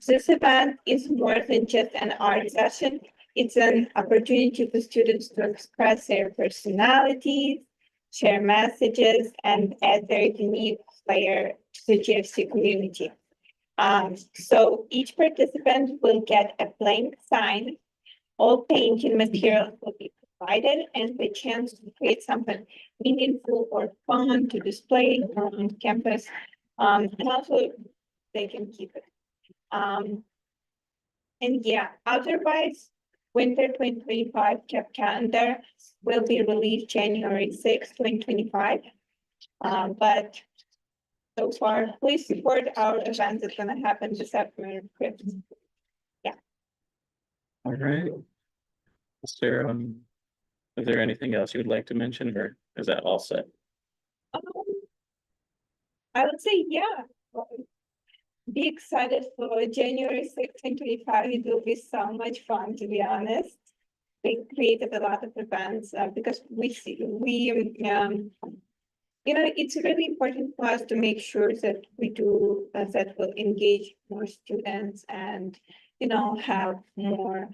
This event is more than just an art session. It's an opportunity for students to express their personalities, share messages, and add their unique flair to the GFC community. So each participant will get a blank sign. All painting materials will be provided and the chance to create something meaningful or fun to display on campus. And also they can keep it. And yeah, otherwise, winter 2025 cap calendar will be released January 6, 2025. But so far, please support our event that's gonna happen this afternoon. All right. Is there anything else you would like to mention, or is that all set? I would say, yeah. Be excited for January 6th, 2025. It will be so much fun, to be honest. We created a lot of events because it's really important for us to make sure that we do that will engage more students and, have more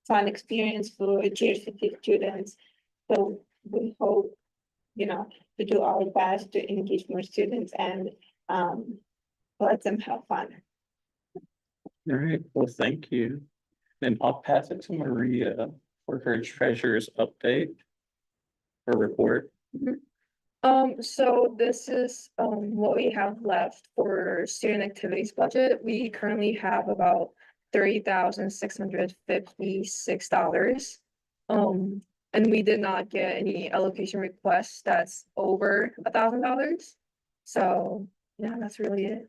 fun experience for GRCT students. So we hope, to do our best to engage more students and let them have fun. All right, well, thank you. Then I'll pass it to Maria for her treasurer's update or report. So this is what we have left for student activities budget. We currently have about $30,656. And we did not get any allocation requests that's over $1,000. So yeah, that's really it.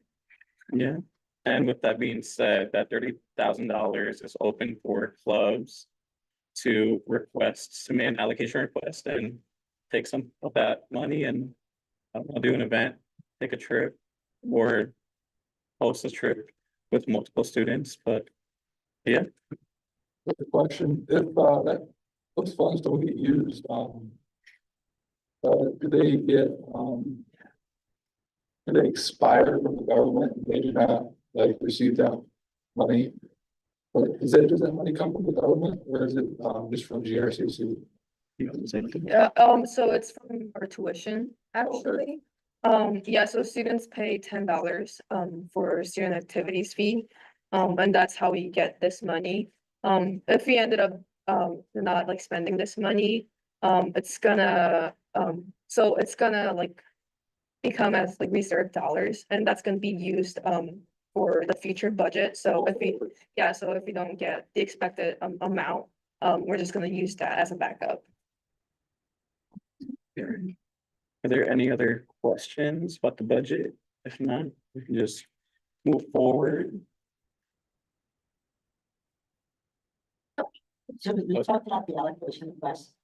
Yeah, and with that being said, that $30,000 is open for clubs to submit an allocation request and take some of that money and do an event, take a trip, or host a trip with multiple students, but yeah. The question, if those funds don't get used, do they expire from the government? They do not receive that money. But does that money come from the government or is it just from GRCC? Yeah, so it's from our tuition, actually. Yeah, so students pay $10 for student activities fee. And that's how we get this money. If we ended up not spending this money, it's gonna become as reserved dollars, and that's gonna be used for the future budget. So if we don't get the expected amount, we're just gonna use that as a backup. Are there any other questions about the budget? If not, we can just move forward. So we talked about the allocation request,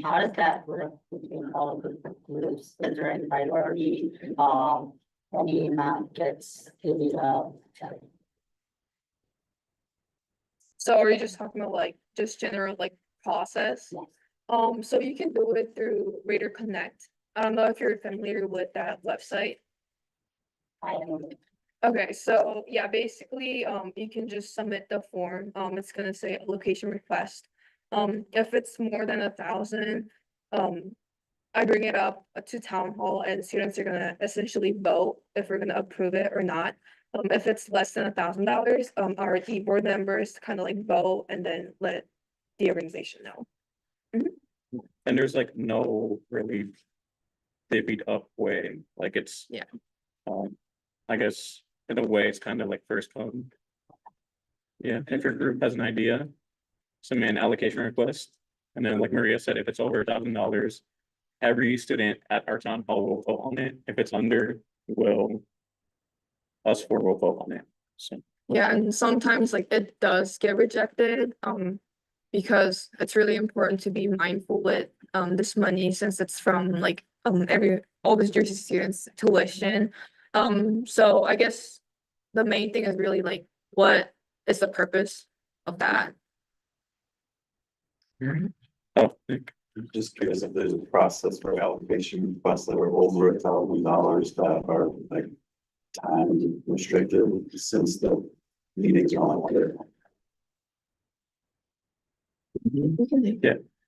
how does that work between all of the groups? Is there any priority, any amount gets divvied up? So are you just talking about just general process? Yes. So you can do it through Raider Connect. I don't know if you're familiar with that website. I don't. Okay, so yeah, basically, you can just submit the form. It's gonna say allocation request. If it's more than 1,000, I bring it up to town hall and students are gonna essentially vote if we're gonna approve it or not. If it's less than $1,000, our board members kind of vote and then let the organization know. And there's no really divvied up way, it's. Yeah. I guess in a way, it's kind of first come. Yeah, if your group has an idea, submit an allocation request. And then like Maria said, if it's over $1,000, every student at our town hall will vote on it. If it's under, us four will vote on it. So Yeah, and sometimes it does get rejected. because it's really important to be mindful with this money since it's from like all the Jersey students tuition. So I guess the main thing is really like what is the purpose of that? Oh, Just curious if there's a process for allocation requests that are over $1,000 that are like time restricted since the meetings are on one.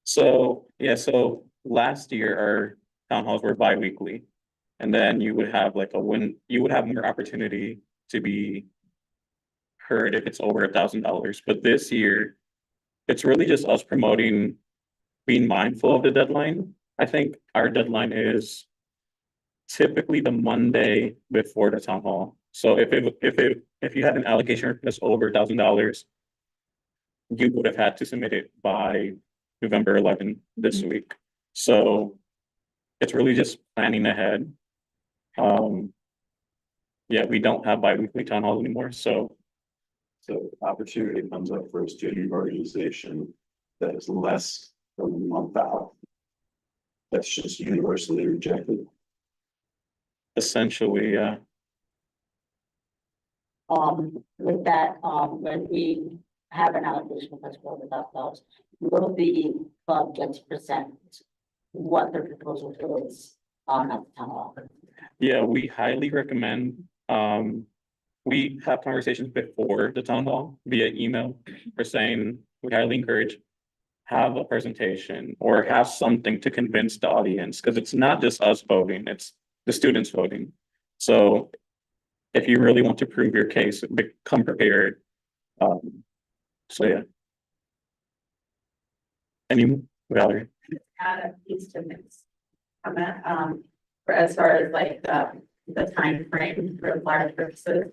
So last year our town halls were bi-weekly. And then you would have like you would have more opportunity to be heard if it's over $1,000. But this year, it's really just us promoting being mindful of the deadline. I think our deadline is typically the Monday before the town hall. So if you had an allocation request over $1,000, you would have had to submit it by November 11th this week. So it's really just planning ahead. Yeah, we don't have bi-weekly town halls anymore, so Opportunity comes up for a student organization that is less than a month out. That's just universally rejected. essentially, With that, when we have an allocation that's over $1,000, will the club get to present what their proposal is at the town hall? yeah, we highly recommend, we have conversations before the town hall via email. We're saying, we highly encourage have a presentation or have something to convince the audience, because it's not just us voting, it's the students voting. So if you really want to prove your case, become prepared. So yeah. Any, Valerie? Add a piece to this comment, for as far as like the time frame for large purchases.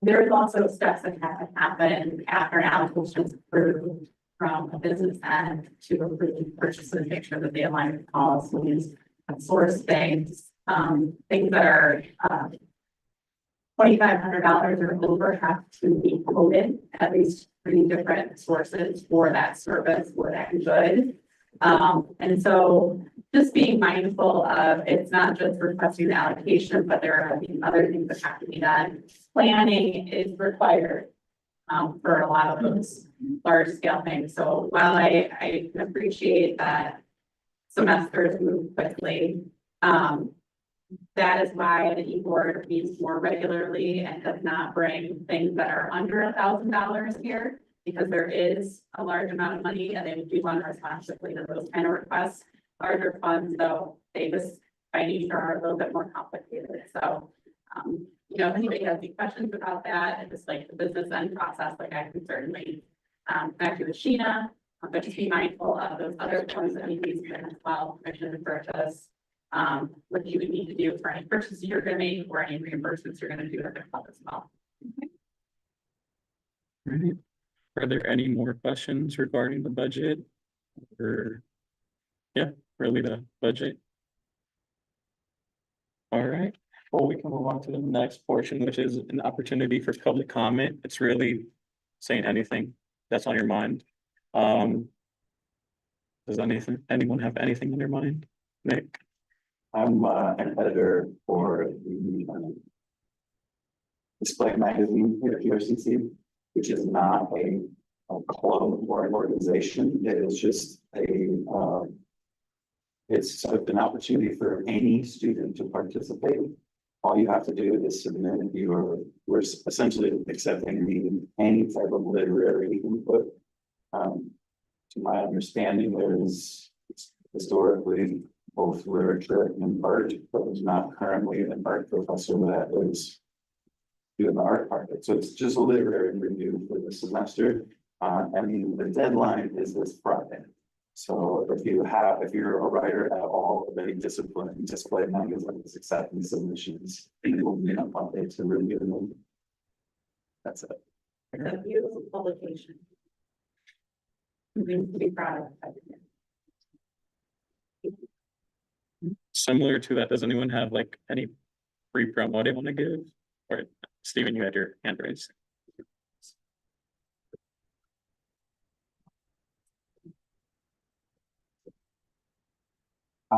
There's also steps that have to happen after an allocation is approved from a business end to approve purchases, make sure that they align with policies, source things, things that are $2,500 or over have to be quoted at least 3 different sources for that service, for that good. And so just being mindful of, it's not just requesting the allocation, but there are other things that have to be done. Planning is required for a lot of those large scale things. So while I appreciate that semesters move quickly, that is why the e-board meets more regularly and does not bring things that are under $1,000 here, because there is a large amount of money and they do want to respond quickly to those kind of requests. Larger funds, though, they just by nature are a little bit more complicated. So, if anybody has any questions about that and just like the business end process, like I can certainly connect you with Sheena, but just be mindful of those other points that need to be as well, permission to purchase. What you would need to do for any purchases you're going to make or any reimbursements you're going to do at the club as well. Right. Are there any more questions regarding the budget? Or, yeah, really the budget? All right, well, we can move on to the next portion, which is an opportunity for public comment. It's really saying anything that's on your mind. Does anyone have anything on their mind? Nick? I'm an editor for the Display magazine here at URCC, which is not a club or an organization. It is just it's an opportunity for any student to participate. All you have to do is submit we're essentially accepting any type of literary input. To my understanding, there is historically both literature and art, but there's not currently an art professor that is doing the art part of it. So it's just a literary review for the semester. And the deadline is this Friday. So if you're a writer at all of any discipline, Display magazine is accepting submissions, it will be on Monday to review them. That's it. It's a beautiful publication. To be proud of. Similar to that, does anyone have like any free promo they want to give? Or Stephen, you had your hand raised.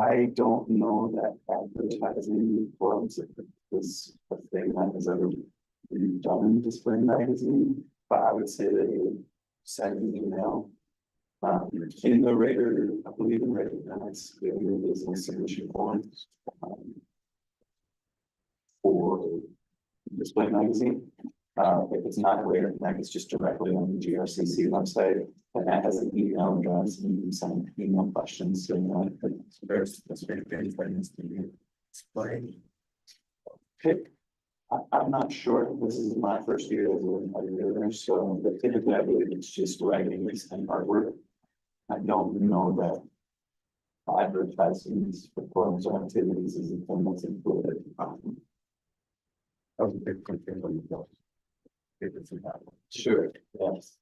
I don't know that advertising forums is a thing that has ever been done in Display Magazine, but I would say that you would send an email. In the Raider, I believe in Raider, that's the business submission form. For Display Magazine. If it's not Raider, then it's just directly on the GRCC website. And that has an email address and you can send email questions to that. That's very things to display. Okay. I'm not sure. This is my first year as an editor, so but typically I believe it's just writing and artwork. I don't know that advertisements for forums or activities is a thing that's included. That was a big concern when you go. Sure, yes.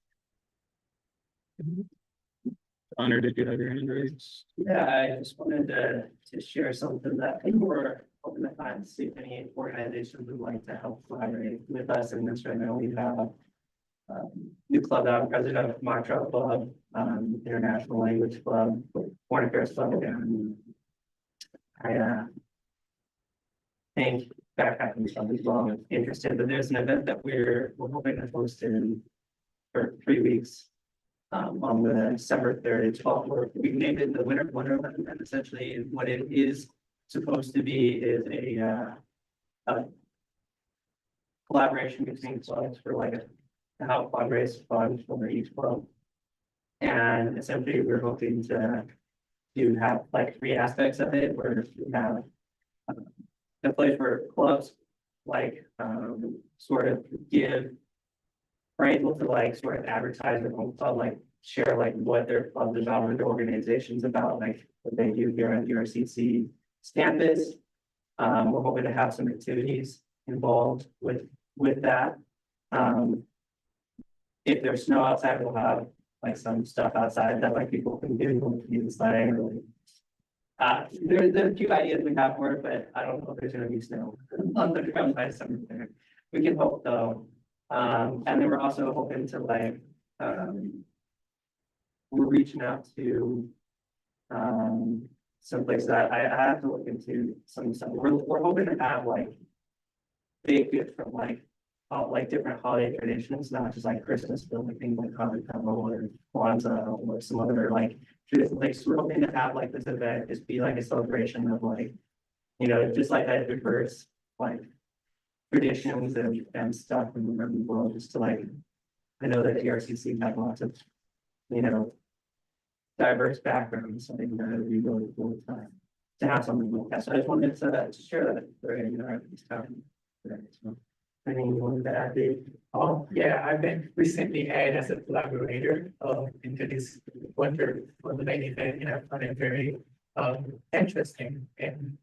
Honor, did you have your hand raised? Yeah, I just wanted to share something that people were hoping to find, see if any organizations would like to help collaborate with us in this right now. We have new club that I'm president of Mantra Club, International Language Club, Foreign Affairs Club, and I think backpacking club as well. I'm interested, but there's an event that we're hoping to host in for 3 weeks. On the December 3rd and 12th, where we named it the Winter Wonderland, and essentially what it is supposed to be is a collaboration between clubs for like to help fundraise funds for each club. And essentially we're hoping to have like 3 aspects of it, where we have a place for clubs like sort of give are able to like sort of advertise their own club, like share like what their club is about or their organization's about, like what they do here at URCC campus. We're hoping to have some activities involved with that. If there's snow outside, we'll have like some stuff outside that like people can do inside. There's a few ideas we have for it, but I don't know if there's gonna be snow on the ground by summer. We can hope though. And then we're also hoping to like, we're reaching out to some places that I have to look into some stuff. We're hoping to have like big different like different holiday traditions, not just like Christmas, but like things like Hanukkah or Kwanzaa or some other like traditional things. We're hoping to have like this event just be like a celebration of like, you know, just like that diverse like traditions and stuff from around the world, just to like, I know that the RCC have lots of, you know, diverse backgrounds, so I think that would be really cool to have something like that. So I just wanted to share that for you know at this time. So, I think you wanted to add it. Oh, yeah, I've been recently added as a collaborator into this winter for the main event, and I find it very interesting. And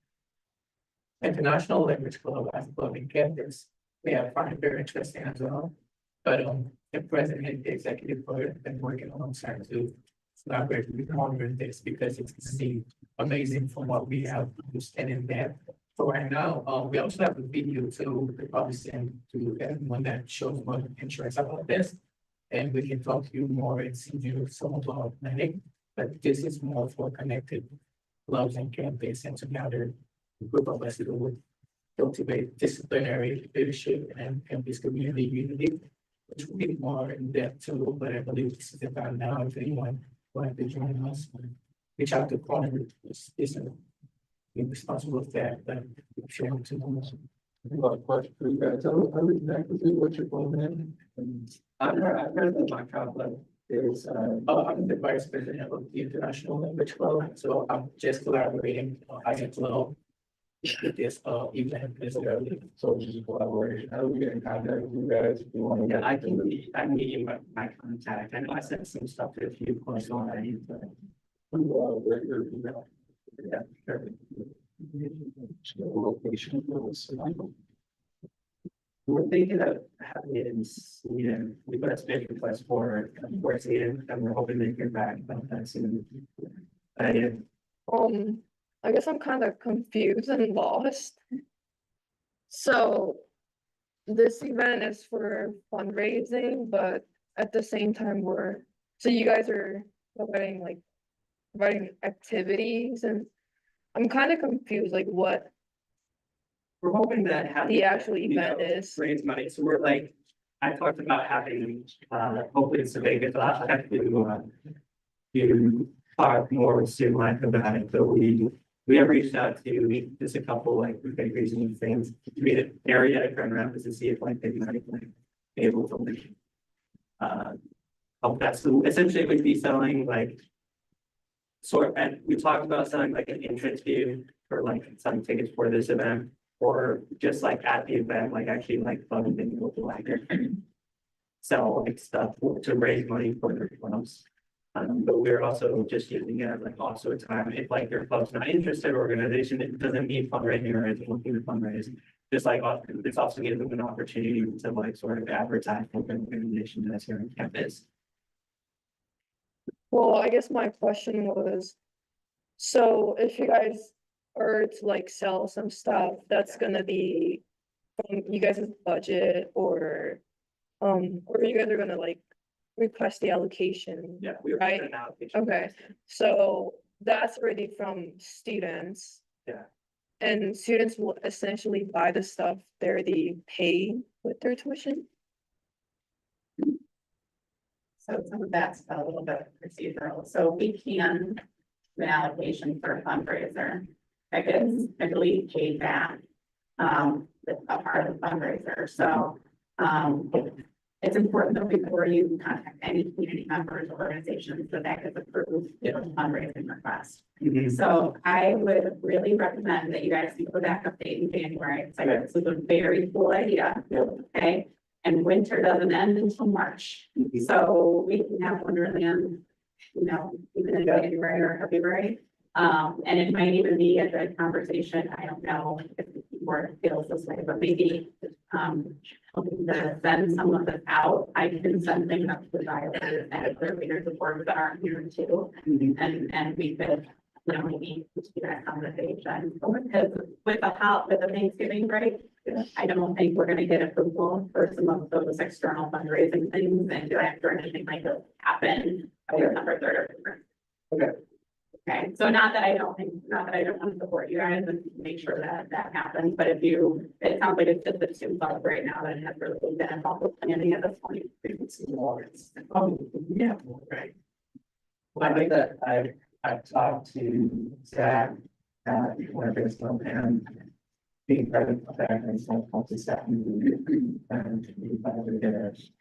International Language Club as a club in campus, we have find it very interesting as well. But the president and the executive board have been working alongside to collaborate with more in this, because it's the amazing from what we have understand in depth. So right now, we also have a video to probably send to everyone that shows more interest about this. And we can talk to you more and see you some of our planning, but this is more for connected clubs and campus and together group of us who would cultivate disciplinary leadership and campus community unity, which will be more in depth too, but I believe this is about now. If anyone wanted to join us, reach out to Corner, is be responsible for that, but share it to them. Question for you guys, how exactly what you're going in? I've heard that my club is, I'm the vice president of the International Language Club, so I'm just collaborating, I get well with this, event as well. So it's just a collaboration, how do we get in contact with you guys if you want to? Yeah, I can give you my contact. I know I sent some stuff to a few points already, but. Regular email. Yeah, sure. Location. We're thinking of having it in Sweden. We put a space request for Sweden, and we're hoping they get back about that soon. I guess I'm kind of confused and lost. So this event is for fundraising, but at the same time so you guys are providing activities, and I'm kind of confused, like what We're hoping to have. the actual event is. Raise money, so we're like, I talked about having, hopefully it's a big, it's I have to talk more with Sue Mike about it, but we have reached out to just a couple like bakeries and things, to be an area to turn around to see if like they might like be able to like. Help that, so essentially it would be selling like. And we talked about selling like an entrance fee for like selling tickets for this event. Or just like at the event, like actually like fun being able to like. Sell like stuff to raise money for their clubs. But we're also just using it as like also a time, if like your club's not interested, organization, it doesn't need fundraising or isn't looking to fundraise. Just like, it's also giving them an opportunity to like sort of advertise for the organization that's here on campus. Well, I guess my question was, so if you guys are to like sell some stuff, that's gonna be from you guys' budget or you guys are gonna like request the allocation. Yeah, we were. Right. Okay, so that's already from students. Yeah. And students will essentially buy the stuff they already pay with their tuition. So some of that's a little bit procedural, so we can, do an allocation for a fundraiser. That gets, I believe, paid back, with a part of the fundraiser, so, it's important that before you contact any community members or organizations, that gets approved, fundraising request. So I would really recommend that you guys do a backup date in January. It's like, this is a very cool idea, okay? And winter doesn't end until March, so we can have Wonderland, even in January or February. And it might even be a good conversation. I don't know if the board feels this way, but maybe, hoping to send some of this out. I can send things up to the diocese and if there are leaders of boards that aren't here too. And we could, maybe do that conversation. Because with the Thanksgiving break, I don't think we're gonna get approval for some of those external fundraising things and after anything like this happen by December 3rd. Okay. Okay, so not that I don't want to support you guys and make sure that that happens, but it sounds like it's just assumed up right now that it has really been involved with planning at this point. Yeah, right. Well, I think that I've talked to Zach, one of his and being part of that and some policy staff and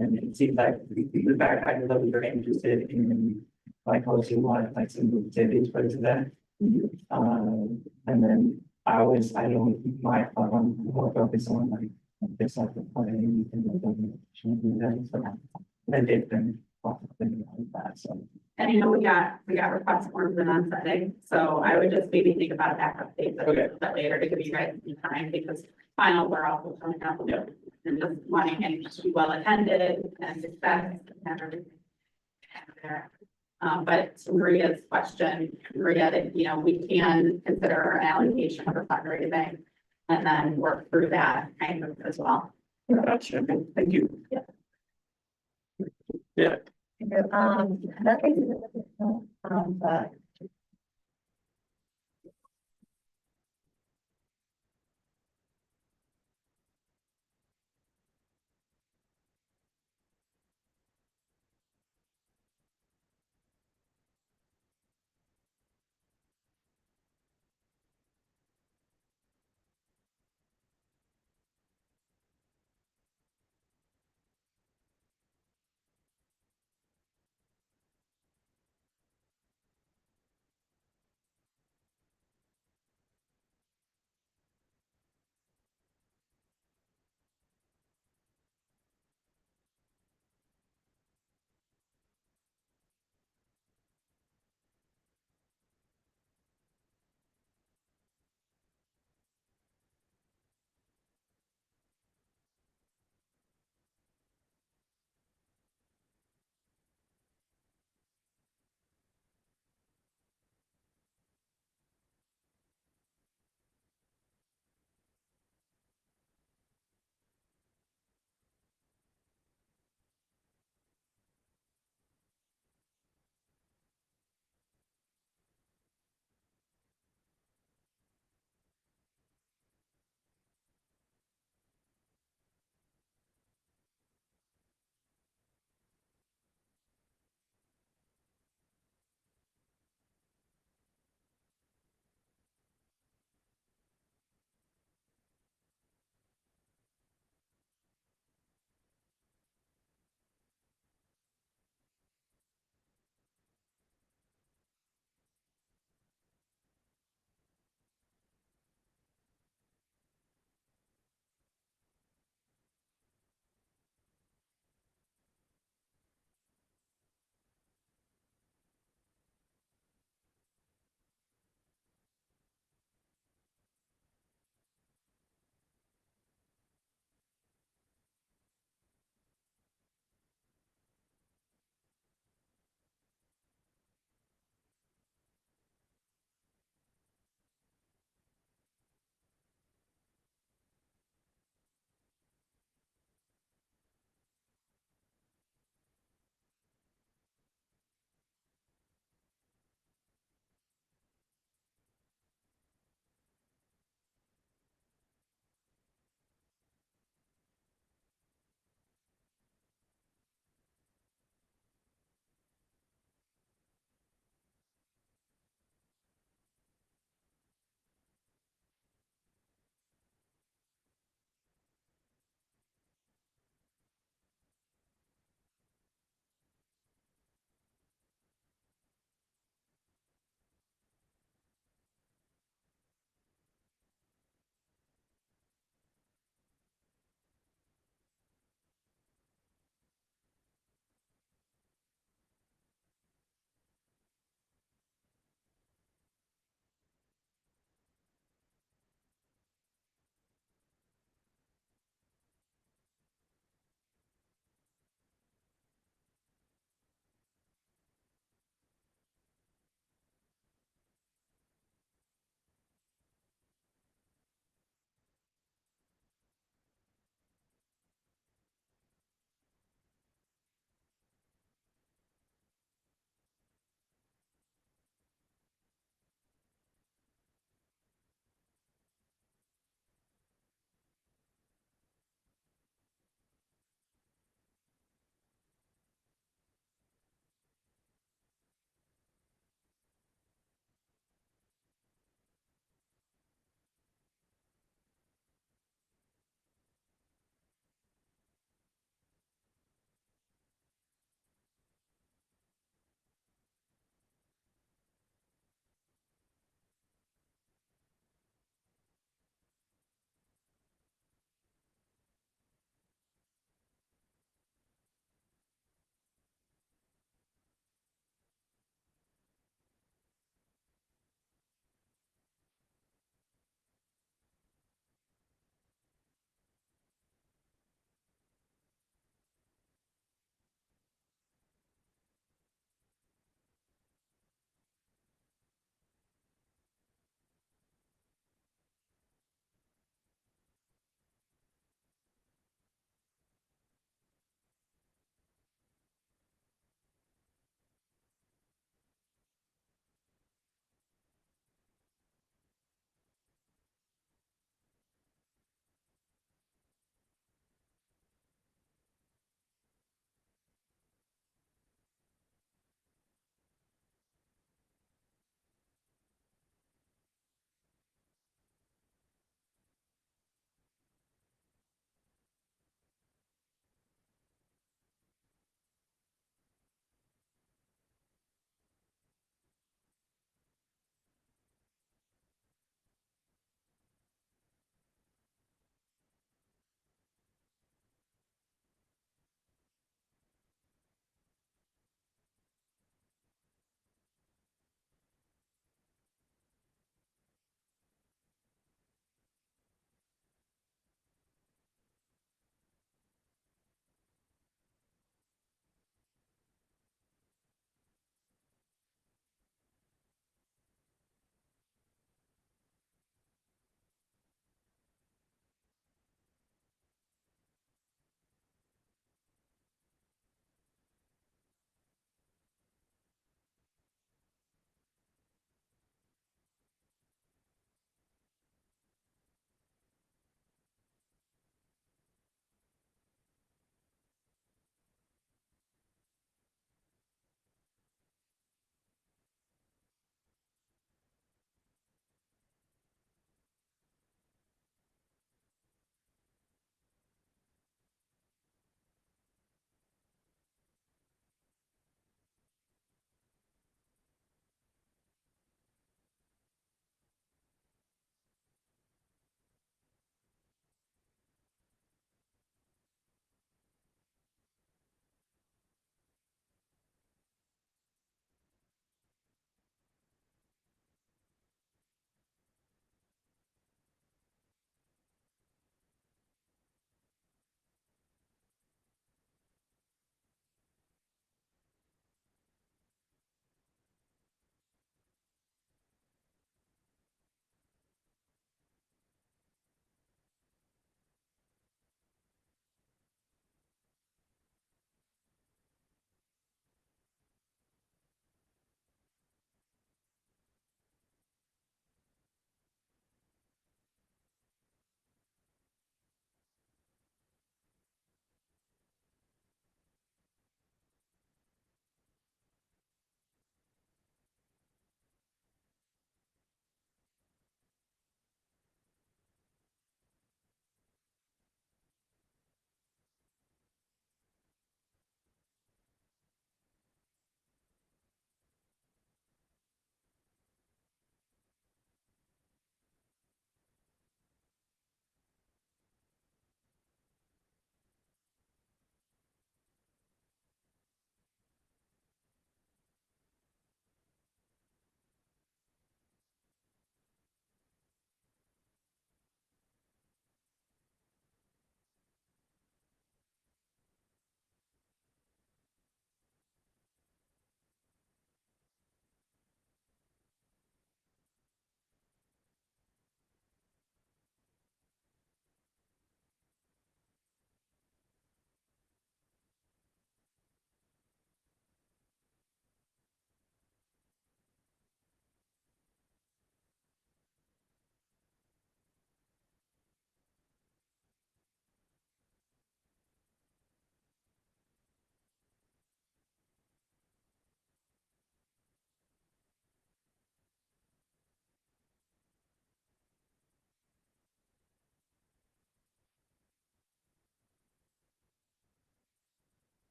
it seems like the fact I was very interested in like hosting one like some activities for this event. And then I don't my more focused on like this like the planning and then they've been like that. So And we got request forms in on Sunday, so I would just maybe think about a backup date a little bit later to give you guys some time because finals are also coming up. And just wanting it to be well attended and discussed and everything. But to Maria's question, Maria, that we can consider an allocation for fundraising and then work through that kind of as well. gotcha. Thank you. Yeah. Yeah. Nothing. But